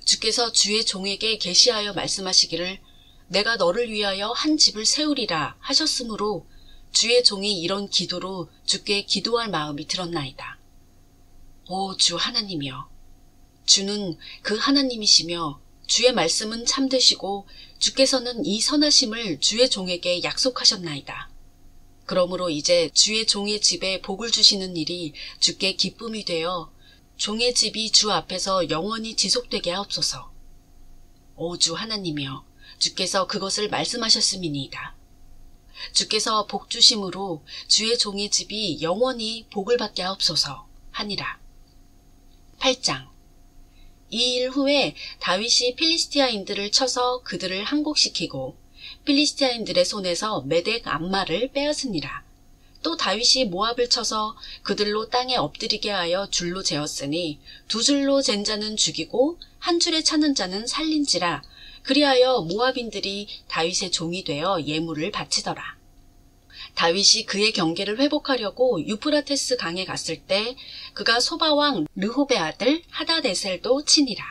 주께서 주의 종에게 계시하여 말씀하시기를 내가 너를 위하여 한 집을 세우리라 하셨으므로 주의 종이 이런 기도로 주께 기도할 마음이 들었나이다. 오 주 하나님이여, 주는 그 하나님이시며 주의 말씀은 참되시고 주께서는 이 선하심을 주의 종에게 약속하셨나이다. 그러므로 이제 주의 종의 집에 복을 주시는 일이 주께 기쁨이 되어 종의 집이 주 앞에서 영원히 지속되게 하옵소서. 오 주 하나님이여, 주께서 그것을 말씀하셨음이니이다. 주께서 복 주심으로 주의 종의 집이 영원히 복을 받게 하옵소서 하니라. 8장. 이 일 후에 다윗이 필리스티아인들을 쳐서 그들을 항복시키고 필리스티아인들의 손에서 메덱 암마를 빼앗으니라. 또 다윗이 모압을 쳐서 그들로 땅에 엎드리게 하여 줄로 재었으니 두 줄로 잰 자는 죽이고 한 줄에 차는 자는 살린지라. 그리하여 모압인들이 다윗의 종이 되어 예물을 바치더라. 다윗이 그의 경계를 회복하려고 유프라테스 강에 갔을 때 그가 소바왕 르홉의 아들 하다네셀도 치니라.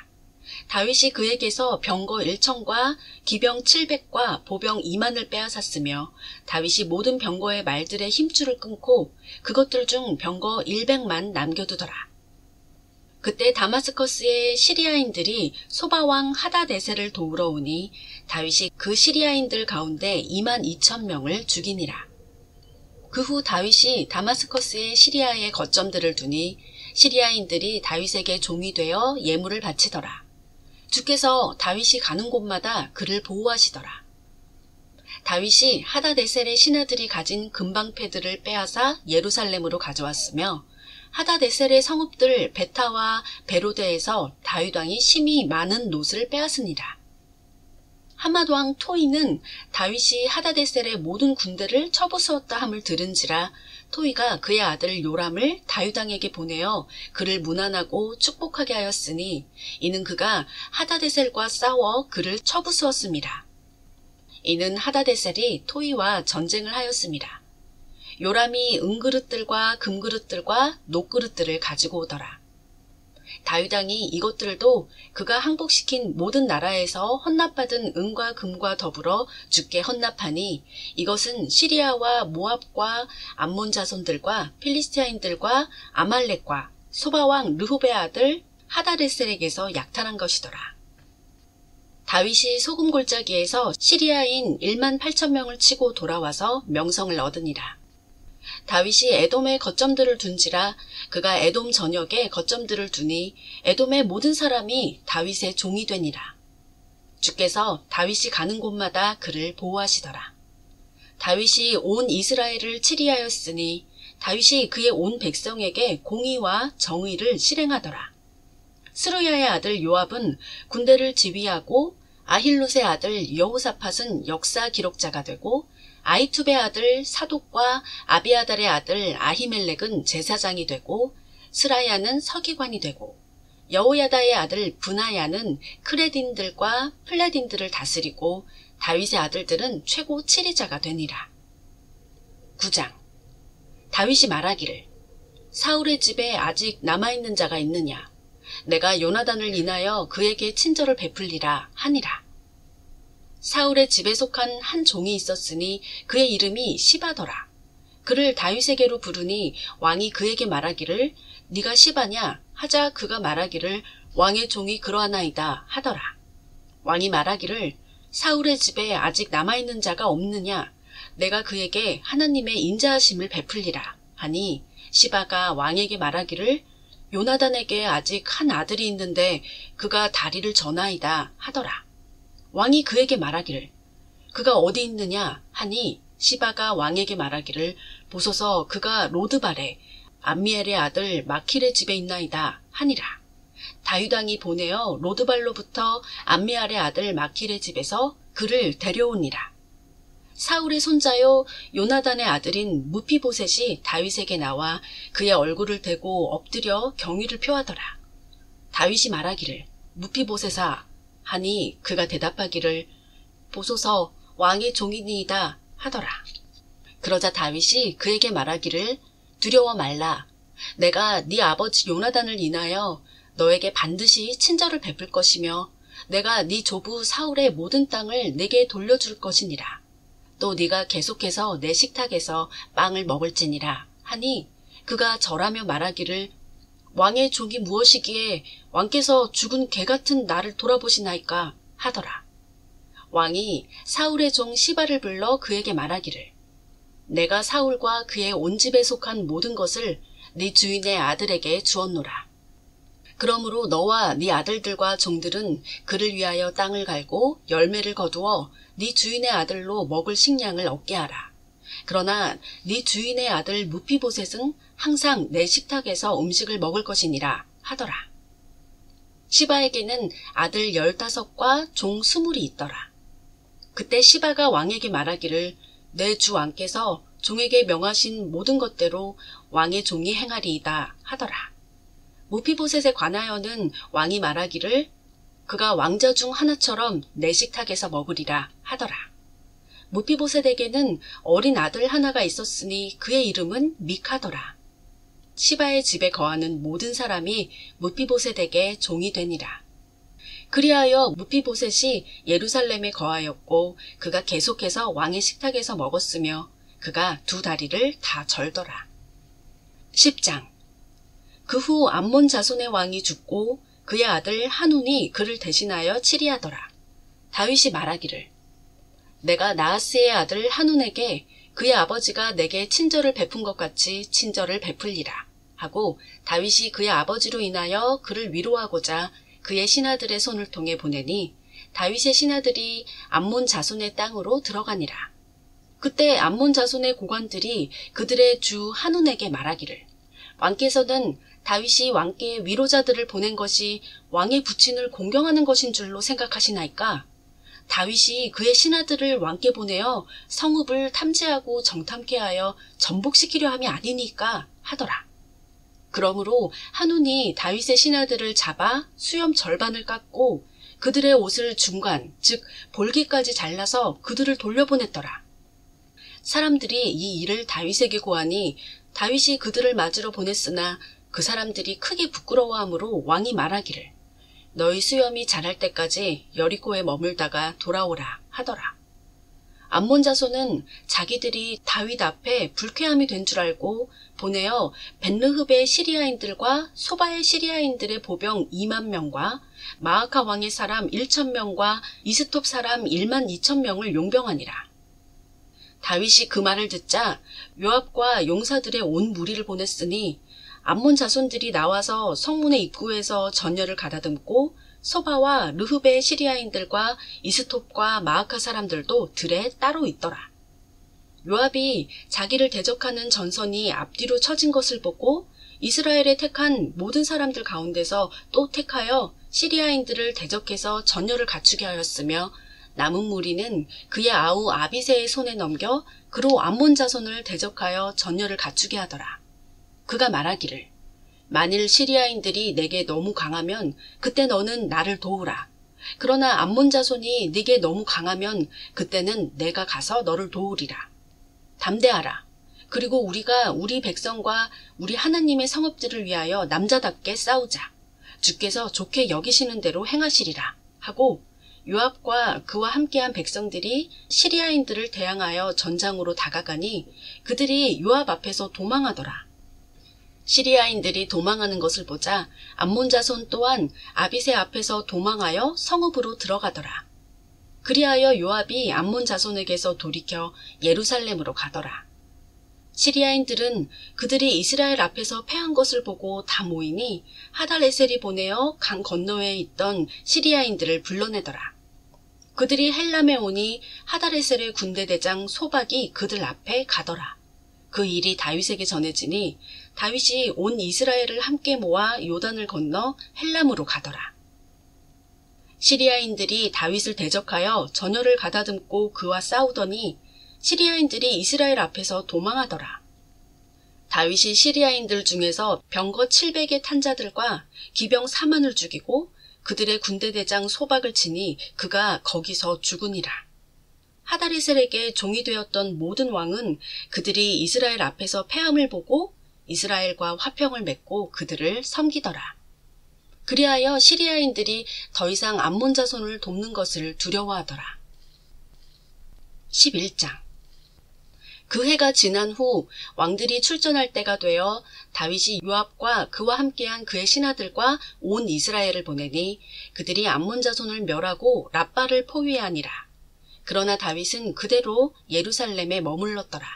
다윗이 그에게서 병거 1천과 기병 700과 보병 2만을 빼앗았으며 다윗이 모든 병거의 말들의 힘줄을 끊고 그것들 중 병거 100만 남겨두더라. 그때 다마스커스의 시리아인들이 소바왕 하다네셀을 도우러 오니 다윗이 그 시리아인들 가운데 2만 2천 명을 죽이니라. 그 후 다윗이 다마스커스의 시리아의 거점들을 두니 시리아인들이 다윗에게 종이 되어 예물을 바치더라. 주께서 다윗이 가는 곳마다 그를 보호하시더라. 다윗이 하다네셀의 신하들이 가진 금방패들을 빼앗아 예루살렘으로 가져왔으며 하다네셀의 성읍들 베타와 베로데에서 다윗 왕이 심히 많은 놋을 빼앗으니라. 하맛 왕 토이는 다윗이 하다데셀의 모든 군대를 쳐부수었다 함을 들은지라 토이가 그의 아들 요람을 다윗 왕에게 보내어 그를 문안하고 축복하게 하였으니 이는 그가 하다데셀과 싸워 그를 쳐부수었습니다. 이는 하다데셀이 토이와 전쟁을 하였습니다. 요람이 은그릇들과 금그릇들과 놋그릇들을 가지고 오더라. 다윗 왕이 이것들도 그가 항복시킨 모든 나라에서 헌납받은 은과 금과 더불어 주께 헌납하니 이것은 시리아와 모압과 암몬 자손들과 필리스티아인들과 아말렉과 소바왕 르홉의 아들 하다레셀에게서 약탈한 것이더라. 다윗이 소금골짜기에서 시리아인 1만 8천 명을 치고 돌아와서 명성을 얻으니라. 다윗이 에돔의 거점들을 둔지라 그가 에돔 전역에 거점들을 두니 에돔의 모든 사람이 다윗의 종이 되니라. 주께서 다윗이 가는 곳마다 그를 보호하시더라. 다윗이 온 이스라엘을 치리하였으니 다윗이 그의 온 백성에게 공의와 정의를 실행하더라. 스루야의 아들 요압은 군대를 지휘하고 아힐롯의 아들 여호사밧은 역사 기록자가 되고 아히투베의 아들 사독과 아비아달의 아들 아히멜렉은 제사장이 되고 스라야는 서기관이 되고 여호야다의 아들 브나야는 크레딘들과 플레딘들을 다스리고 다윗의 아들들은 최고 치리자가 되니라. 9장. 다윗이 말하기를 사울의 집에 아직 남아있는 자가 있느냐? 내가 요나단을 인하여 그에게 친절을 베풀리라 하니라. 사울의 집에 속한 한 종이 있었으니 그의 이름이 시바더라. 그를 다윗에게로 부르니 왕이 그에게 말하기를 네가 시바냐 하자 그가 말하기를 왕의 종이 그러하나이다 하더라. 왕이 말하기를 사울의 집에 아직 남아있는 자가 없느냐? 내가 그에게 하나님의 인자하심을 베풀리라 하니 시바가 왕에게 말하기를 요나단에게 아직 한 아들이 있는데 그가 다리를 저나이다 하더라. 왕이 그에게 말하기를 그가 어디 있느냐 하니 시바가 왕에게 말하기를 보소서 그가 로드발에 암미엘의 아들 마킬의 집에 있나이다 하니라. 다윗 왕이 보내어 로드발로부터 암미엘의 아들 마킬의 집에서 그를 데려오니라. 사울의 손자요 요나단의 아들인 무피보셋이 다윗에게 나와 그의 얼굴을 대고 엎드려 경의를 표하더라. 다윗이 말하기를 무피보셋아 하니 그가 대답하기를 보소서 왕의 종이니이다 하더라. 그러자 다윗이 그에게 말하기를 두려워 말라. 내가 네 아버지 요나단을 인하여 너에게 반드시 친절을 베풀 것이며 내가 네 조부 사울의 모든 땅을 내게 돌려줄 것이니라. 또 네가 계속해서 내 식탁에서 빵을 먹을지니라 하니 그가 절하며 말하기를 왕의 종이 무엇이기에 왕께서 죽은 개 같은 나를 돌아보시나이까 하더라. 왕이 사울의 종 시바를 불러 그에게 말하기를 내가 사울과 그의 온 집에 속한 모든 것을 네 주인의 아들에게 주었노라. 그러므로 너와 네 아들들과 종들은 그를 위하여 땅을 갈고 열매를 거두어 네 주인의 아들로 먹을 식량을 얻게 하라. 그러나 네 주인의 아들 무피보셋은 항상 내 식탁에서 음식을 먹을 것이니라 하더라. 시바에게는 아들 15과 종 20이 있더라. 그때 시바가 왕에게 말하기를 내 주 왕께서 종에게 명하신 모든 것대로 왕의 종이 행하리이다 하더라. 무피보셋에 관하여는 왕이 말하기를 그가 왕자 중 하나처럼 내 식탁에서 먹으리라 하더라. 무피보셋에게는 어린 아들 하나가 있었으니 그의 이름은 미카더라. 시바의 집에 거하는 모든 사람이 무피보셋에게 종이 되니라. 그리하여 무피보셋이 예루살렘에 거하였고 그가 계속해서 왕의 식탁에서 먹었으며 그가 2다리를 다 절더라. 10장. 그 후 암몬 자손의 왕이 죽고 그의 아들 한운이 그를 대신하여 치리하더라. 다윗이 말하기를 내가 나하스의 아들 한운에게 그의 아버지가 내게 친절을 베푼 것 같이 친절을 베풀리라 하고 다윗이 그의 아버지로 인하여 그를 위로하고자 그의 신하들의 손을 통해 보내니 다윗의 신하들이 암몬 자손의 땅으로 들어가니라. 그때 암몬 자손의 고관들이 그들의 주 한운에게 말하기를 왕께서는 다윗이 왕께 위로자들을 보낸 것이 왕의 부친을 공경하는 것인 줄로 생각하시나이까? 다윗이 그의 신하들을 왕께 보내어 성읍을 탐지하고 정탐케 하여 전복시키려 함이 아니니까 하더라. 그러므로 한운이 다윗의 신하들을 잡아 수염 절반을 깎고 그들의 옷을 중간, 즉 볼기까지 잘라서 그들을 돌려보냈더라. 사람들이 이 일을 다윗에게 고하니 다윗이 그들을 맞으러 보냈으나 그 사람들이 크게 부끄러워하므로 왕이 말하기를 너희 수염이 자랄 때까지 여리고에 머물다가 돌아오라 하더라. 암몬 자손은 자기들이 다윗 앞에 불쾌함이 된 줄 알고 보내어 벳르흡의 시리아인들과 소바의 시리아인들의 보병 2만 명과 마아카 왕의 사람 1,000명과 이스톱 사람 12,000명을 용병하니라. 다윗이 그 말을 듣자 요압과 용사들의 온 무리를 보냈으니 암몬 자손들이 나와서 성문의 입구에서 전열을 가다듬고 소바와 르흡의 시리아인들과 이스톱과 마아카 사람들도 들에 따로 있더라. 요압이 자기를 대적하는 전선이 앞뒤로 처진 것을 보고 이스라엘에 택한 모든 사람들 가운데서 또 택하여 시리아인들을 대적해서 전열을 갖추게 하였으며 남은 무리는 그의 아우 아비새의 손에 넘겨 그로 암몬 자손을 대적하여 전열을 갖추게 하더라. 그가 말하기를 만일 시리아인들이 내게 너무 강하면 그때 너는 나를 도우라. 그러나 암몬 자손이 네게 너무 강하면 그때는 내가 가서 너를 도우리라. 담대하라. 그리고 우리가 우리 백성과 우리 하나님의 성읍들을 위하여 남자답게 싸우자. 주께서 좋게 여기시는 대로 행하시리라 하고 요압과 그와 함께한 백성들이 시리아인들을 대항하여 전장으로 다가가니 그들이 요압 앞에서 도망하더라. 시리아인들이 도망하는 것을 보자 암몬 자손 또한 아비새 앞에서 도망하여 성읍으로 들어가더라. 그리하여 요압이 암몬 자손에게서 돌이켜 예루살렘으로 가더라. 시리아인들은 그들이 이스라엘 앞에서 패한 것을 보고 다 모이니 하달에셀이 보내어 강 건너에 있던 시리아인들을 불러내더라. 그들이 헬람에 오니 하달에셀의 군대 대장 소박이 그들 앞에 가더라. 그 일이 다윗에게 전해지니 다윗이 온 이스라엘을 함께 모아 요단을 건너 헬람으로 가더라. 시리아인들이 다윗을 대적하여 전열을 가다듬고 그와 싸우더니 시리아인들이 이스라엘 앞에서 도망하더라. 다윗이 시리아인들 중에서 병거 700의 탄 자들과 기병 4만을 죽이고 그들의 군대 대장 소박을 치니 그가 거기서 죽으니라. 하다레셀에게 종이 되었던 모든 왕은 그들이 이스라엘 앞에서 패함을 보고 이스라엘과 화평을 맺고 그들을 섬기더라. 그리하여 시리아인들이 더 이상 암몬 자손을 돕는 것을 두려워하더라. 11장. 그 해가 지난 후 왕들이 출전할 때가 되어 다윗이 요압과 그와 함께한 그의 신하들과 온 이스라엘을 보내니 그들이 암몬 자손을 멸하고 랍바를 포위하니라. 그러나 다윗은 그대로 예루살렘에 머물렀더라.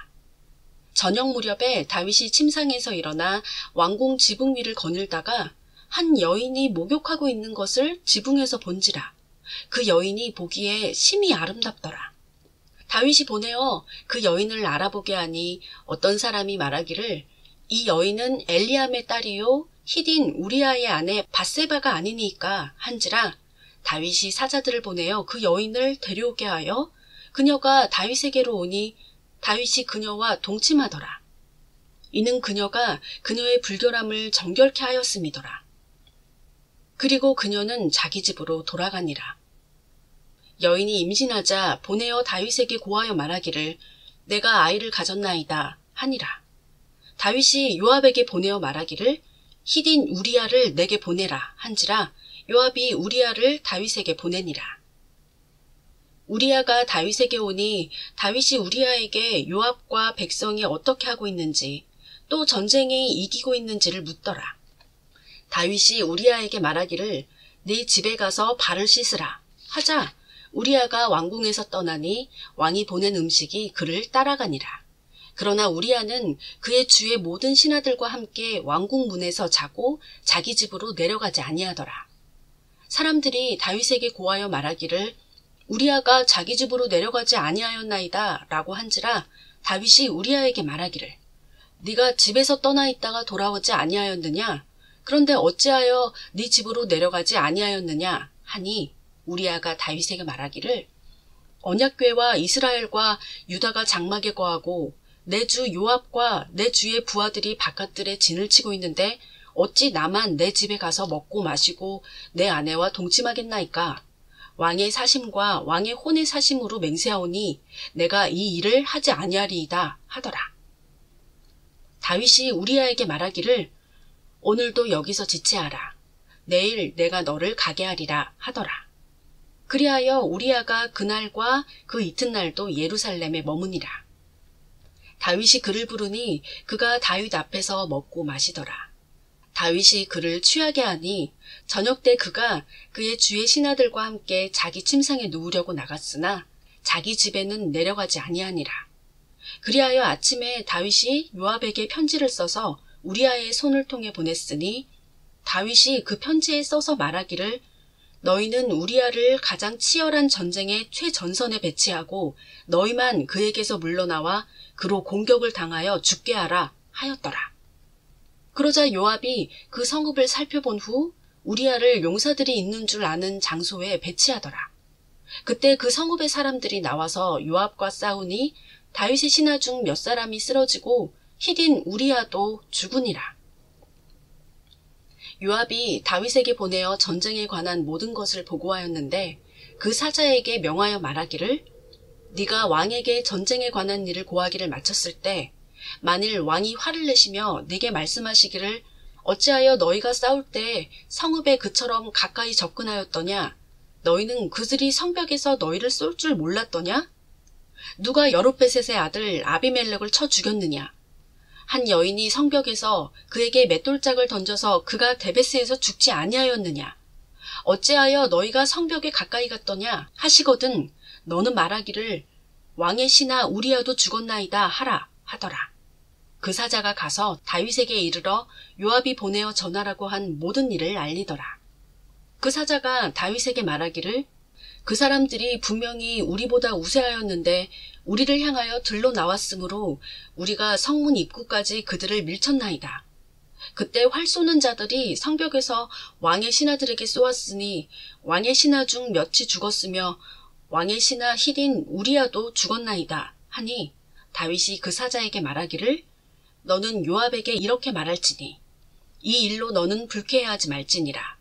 저녁 무렵에 다윗이 침상에서 일어나 왕궁 지붕 위를 거닐다가 한 여인이 목욕하고 있는 것을 지붕에서 본지라. 그 여인이 보기에 심히 아름답더라. 다윗이 보내어 그 여인을 알아보게 하니 어떤 사람이 말하기를 이 여인은 엘리암의 딸이요 히딘 우리아의 아내 밧세바가 아니니까 한지라. 다윗이 사자들을 보내어 그 여인을 데려오게 하여 그녀가 다윗에게로 오니 다윗이 그녀와 동침하더라. 이는 그녀가 그녀의 불결함을 정결케 하였음이더라. 그리고 그녀는 자기 집으로 돌아가니라. 여인이 임신하자 보내어 다윗에게 고하여 말하기를 내가 아이를 가졌나이다 하니라. 다윗이 요압에게 보내어 말하기를 히딘 우리아를 내게 보내라 한지라. 요압이 우리아를 다윗에게 보내니라. 우리아가 다윗에게 오니 다윗이 우리아에게 요압과 백성이 어떻게 하고 있는지 또 전쟁에 이기고 있는지를 묻더라. 다윗이 우리아에게 말하기를 네 집에 가서 발을 씻으라 하자 우리아가 왕궁에서 떠나니 왕이 보낸 음식이 그를 따라가니라. 그러나 우리아는 그의 주의 모든 신하들과 함께 왕궁 문에서 자고 자기 집으로 내려가지 아니하더라. 사람들이 다윗에게 고하여 말하기를 우리아가 자기 집으로 내려가지 아니하였나이다 라고 한지라. 다윗이 우리아에게 말하기를 네가 집에서 떠나 있다가 돌아오지 아니하였느냐? 그런데 어찌하여 네 집으로 내려가지 아니하였느냐? 하니 우리아가 다윗에게 말하기를 언약궤와 이스라엘과 유다가 장막에 거하고 내 주 요압과 내 주의 부하들이 바깥들에 진을 치고 있는데 어찌 나만 내 집에 가서 먹고 마시고 내 아내와 동침하겠나이까? 왕의 사심과 왕의 혼의 사심으로 맹세하오니 내가 이 일을 하지 아니하리이다 하더라. 다윗이 우리아에게 말하기를 오늘도 여기서 지체하라. 내일 내가 너를 가게 하리라 하더라. 그리하여 우리아가 그날과 그 이튿날도 예루살렘에 머무니라. 다윗이 그를 부르니 그가 다윗 앞에서 먹고 마시더라. 다윗이 그를 취하게 하니 저녁 때 그가 그의 주의 신하들과 함께 자기 침상에 누우려고 나갔으나 자기 집에는 내려가지 아니하니라. 그리하여 아침에 다윗이 요압에게 편지를 써서 우리아의 손을 통해 보냈으니 다윗이 그 편지에 써서 말하기를 너희는 우리아를 가장 치열한 전쟁의 최전선에 배치하고 너희만 그에게서 물러나와 그로 공격을 당하여 죽게 하라 하였더라. 그러자 요압이 그 성읍을 살펴본 후 우리아를 용사들이 있는 줄 아는 장소에 배치하더라. 그때 그 성읍의 사람들이 나와서 요압과 싸우니 다윗의 신하 중 몇 사람이 쓰러지고 히딘 우리아도 죽으니라. 요압이 다윗에게 보내어 전쟁에 관한 모든 것을 보고하였는데 그 사자에게 명하여 말하기를 네가 왕에게 전쟁에 관한 일을 고하기를 마쳤을 때 만일 왕이 화를 내시며 네게 말씀하시기를 어찌하여 너희가 싸울 때 성읍에 그처럼 가까이 접근하였더냐? 너희는 그들이 성벽에서 너희를 쏠 줄 몰랐더냐? 누가 여룹베셋의 아들 아비멜렉을 쳐 죽였느냐? 한 여인이 성벽에서 그에게 맷돌짝을 던져서 그가 데베스에서 죽지 아니하였느냐? 어찌하여 너희가 성벽에 가까이 갔더냐? 하시거든 너는 말하기를 왕의 신하 우리아도 죽었나이다 하라 하더라. 그 사자가 가서 다윗에게 이르러 요압이 보내어 전하라고 한 모든 일을 알리더라. 그 사자가 다윗에게 말하기를 그 사람들이 분명히 우리보다 우세하였는데 우리를 향하여 들러 나왔으므로 우리가 성문 입구까지 그들을 밀쳤나이다. 그때 활 쏘는 자들이 성벽에서 왕의 신하들에게 쏘았으니 왕의 신하 중 몇이 죽었으며 왕의 신하 히딘 우리아도 죽었나이다 하니 다윗이 그 사자에게 말하기를 너는 요압에게 이렇게 말할지니 이 일로 너는 불쾌해하지 말지니라.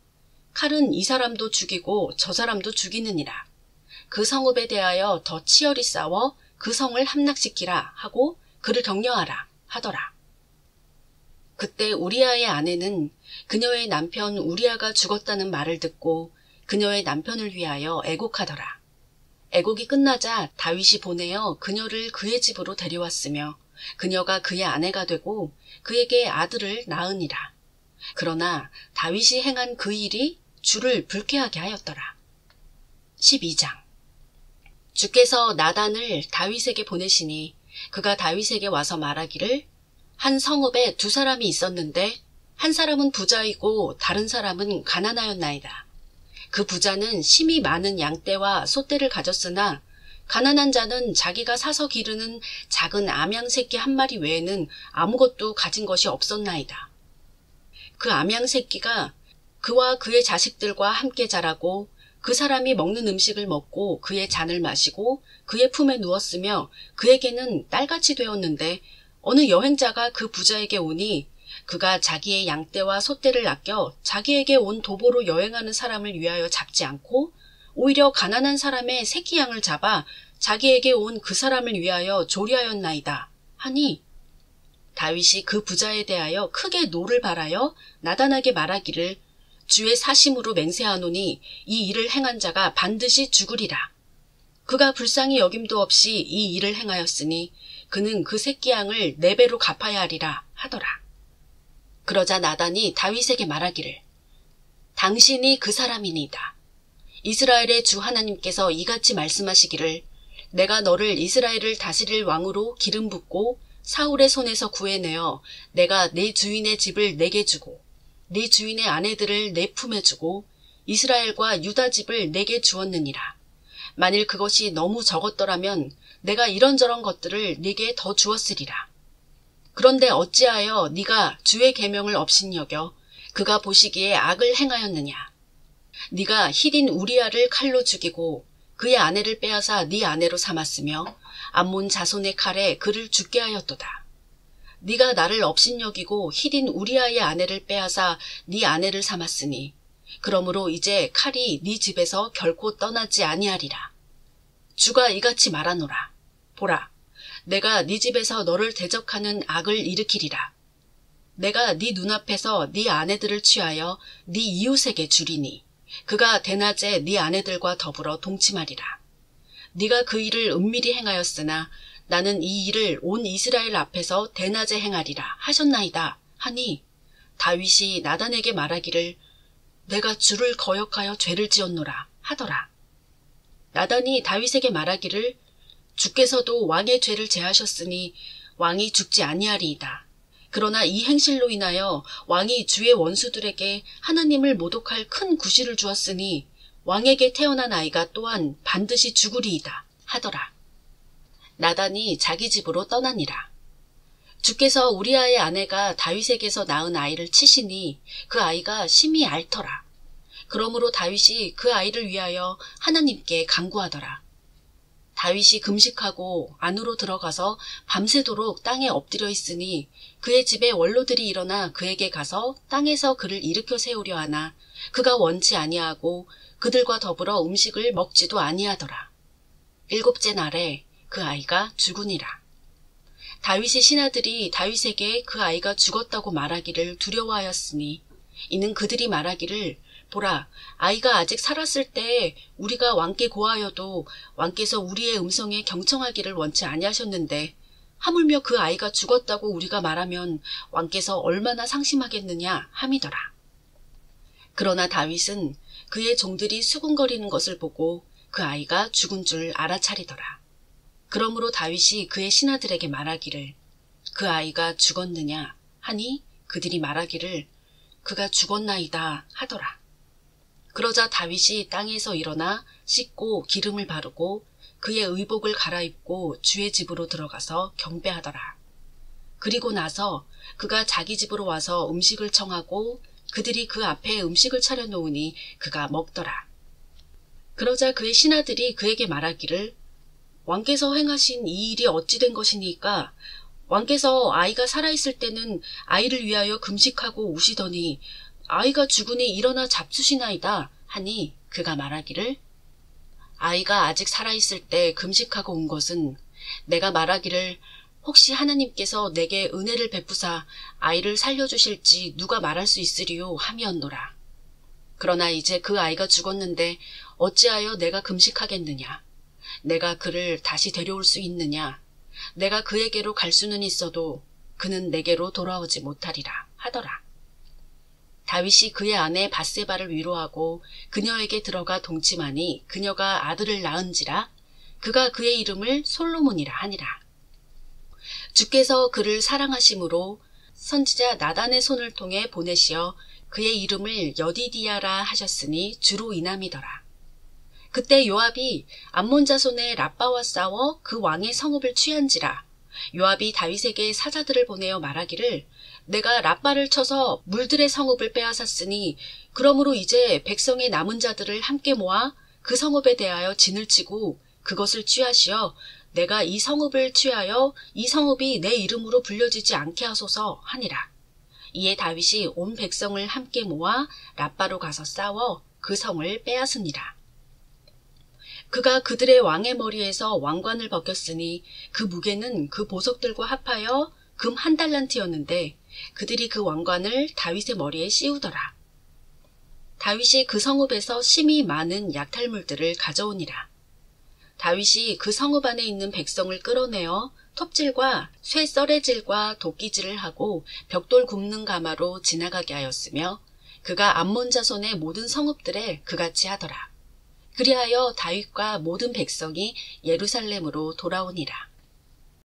칼은 이 사람도 죽이고 저 사람도 죽이느니라. 그 성읍에 대하여 더 치열히 싸워 그 성을 함락시키라 하고 그를 격려하라 하더라. 그때 우리아의 아내는 그녀의 남편 우리아가 죽었다는 말을 듣고 그녀의 남편을 위하여 애곡하더라. 애곡이 끝나자 다윗이 보내어 그녀를 그의 집으로 데려왔으며 그녀가 그의 아내가 되고 그에게 아들을 낳으니라. 그러나 다윗이 행한 그 일이 주를 불쾌하게 하였더라. 12장. 주께서 나단을 다윗에게 보내시니 그가 다윗에게 와서 말하기를 한 성읍에 두 사람이 있었는데 한 사람은 부자이고 다른 사람은 가난하였나이다. 그 부자는 심히 많은 양떼와 소떼를 가졌으나 가난한 자는 자기가 사서 기르는 작은 암양 새끼 한 마리 외에는 아무것도 가진 것이 없었나이다. 그 암양 새끼가 그와 그의 자식들과 함께 자라고 그 사람이 먹는 음식을 먹고 그의 잔을 마시고 그의 품에 누웠으며 그에게는 딸같이 되었는데 어느 여행자가 그 부자에게 오니 그가 자기의 양떼와 소떼를 아껴 자기에게 온 도보로 여행하는 사람을 위하여 잡지 않고 오히려 가난한 사람의 새끼 양을 잡아 자기에게 온 그 사람을 위하여 조리하였나이다 하니 다윗이 그 부자에 대하여 크게 노를 발하여 나단에게 말하기를 주의 사심으로 맹세하노니 이 일을 행한 자가 반드시 죽으리라. 그가 불쌍히 여김도 없이 이 일을 행하였으니 그는 그 새끼 양을 4배로 갚아야 하리라 하더라. 그러자 나단이 다윗에게 말하기를 당신이 그 사람이니이다. 이스라엘의 주 하나님께서 이같이 말씀하시기를 내가 너를 이스라엘을 다스릴 왕으로 기름 붓고 사울의 손에서 구해내어 내가 내 주인의 집을 내게 주고 네 주인의 아내들을 내 품에 주고 이스라엘과 유다 집을 내게 주었느니라. 만일 그것이 너무 적었더라면 내가 이런저런 것들을 네게 더 주었으리라. 그런데 어찌하여 네가 주의 계명을 업신 여겨 그가 보시기에 악을 행하였느냐. 네가 히린 우리아를 칼로 죽이고 그의 아내를 빼앗아 네 아내로 삼았으며 암몬 자손의 칼에 그를 죽게 하였도다. 네가 나를 업신여기고 히린 우리아의 아내를 빼앗아 네 아내를 삼았으니 그러므로 이제 칼이 네 집에서 결코 떠나지 아니하리라. 주가 이같이 말하노라. 보라, 내가 네 집에서 너를 대적하는 악을 일으키리라. 내가 네 눈앞에서 네 아내들을 취하여 네 이웃에게 주리니 그가 대낮에 네 아내들과 더불어 동침하리라. 네가 그 일을 은밀히 행하였으나 나는 이 일을 온 이스라엘 앞에서 대낮에 행하리라 하셨나이다 하니 다윗이 나단에게 말하기를 내가 주를 거역하여 죄를 지었노라 하더라. 나단이 다윗에게 말하기를 주께서도 왕의 죄를 제하셨으니 왕이 죽지 아니하리이다. 그러나 이 행실로 인하여 왕이 주의 원수들에게 하나님을 모독할 큰 구실을 주었으니 왕에게 태어난 아이가 또한 반드시 죽으리이다 하더라. 나단이 자기 집으로 떠나니라. 주께서 우리아의 아내가 다윗에게서 낳은 아이를 치시니 그 아이가 심히 앓더라. 그러므로 다윗이 그 아이를 위하여 하나님께 간구하더라. 다윗이 금식하고 안으로 들어가서 밤새도록 땅에 엎드려 있으니 그의 집에 원로들이 일어나 그에게 가서 땅에서 그를 일으켜 세우려 하나 그가 원치 아니하고 그들과 더불어 음식을 먹지도 아니하더라. 7째 날에 그 아이가 죽으니라. 다윗의 신하들이 다윗에게 그 아이가 죽었다고 말하기를 두려워하였으니 이는 그들이 말하기를 보라, 아이가 아직 살았을 때 우리가 왕께 고하여도 왕께서 우리의 음성에 경청하기를 원치 아니하셨는데 하물며 그 아이가 죽었다고 우리가 말하면 왕께서 얼마나 상심하겠느냐 함이더라. 그러나 다윗은 그의 종들이 수군거리는 것을 보고 그 아이가 죽은 줄 알아차리더라. 그러므로 다윗이 그의 신하들에게 말하기를 그 아이가 죽었느냐 하니 그들이 말하기를 그가 죽었나이다 하더라. 그러자 다윗이 땅에서 일어나 씻고 기름을 바르고 그의 의복을 갈아입고 주의 집으로 들어가서 경배하더라. 그리고 나서 그가 자기 집으로 와서 음식을 청하고 그들이 그 앞에 음식을 차려놓으니 그가 먹더라. 그러자 그의 신하들이 그에게 말하기를 왕께서 행하신 이 일이 어찌 된 것이니까 왕께서 아이가 살아있을 때는 아이를 위하여 금식하고 우시더니 아이가 죽으니 일어나 잡수시나이다 하니 그가 말하기를 아이가 아직 살아있을 때 금식하고 온 것은 내가 말하기를 혹시 하나님께서 내게 은혜를 베푸사 아이를 살려주실지 누가 말할 수 있으리요 함이었노라. 그러나 이제 그 아이가 죽었는데 어찌하여 내가 금식하겠느냐. 내가 그를 다시 데려올 수 있느냐. 내가 그에게로 갈 수는 있어도 그는 내게로 돌아오지 못하리라 하더라. 다윗이 그의 아내 밧세바를 위로하고 그녀에게 들어가 동침하니 그녀가 아들을 낳은지라 그가 그의 이름을 솔로몬이라 하니라. 주께서 그를 사랑하심으로 선지자 나단의 손을 통해 보내시어 그의 이름을 여디디야라 하셨으니 주로 인함이더라. 그때 요압이 암몬 자손의 랍바와 싸워 그 왕의 성읍을 취한지라. 요압이 다윗에게 사자들을 보내어 말하기를 내가 랍바를 쳐서 물들의 성읍을 빼앗았으니 그러므로 이제 백성의 남은 자들을 함께 모아 그 성읍에 대하여 진을 치고 그것을 취하시어 내가 이 성읍을 취하여 이 성읍이 내 이름으로 불려지지 않게 하소서 하니라. 이에 다윗이 온 백성을 함께 모아 랍바로 가서 싸워 그 성을 빼앗으니라. 그가 그들의 왕의 머리에서 왕관을 벗겼으니 그 무게는 그 보석들과 합하여 금 1달란트였는데 그들이 그 왕관을 다윗의 머리에 씌우더라. 다윗이 그 성읍에서 심이 많은 약탈물들을 가져오니라. 다윗이 그 성읍 안에 있는 백성을 끌어내어 톱질과 쇠 썰애질과 도끼질을 하고 벽돌 굽는 가마로 지나가게 하였으며 그가 암몬 자손의 모든 성읍들에 그같이 하더라. 그리하여 다윗과 모든 백성이 예루살렘으로 돌아오니라.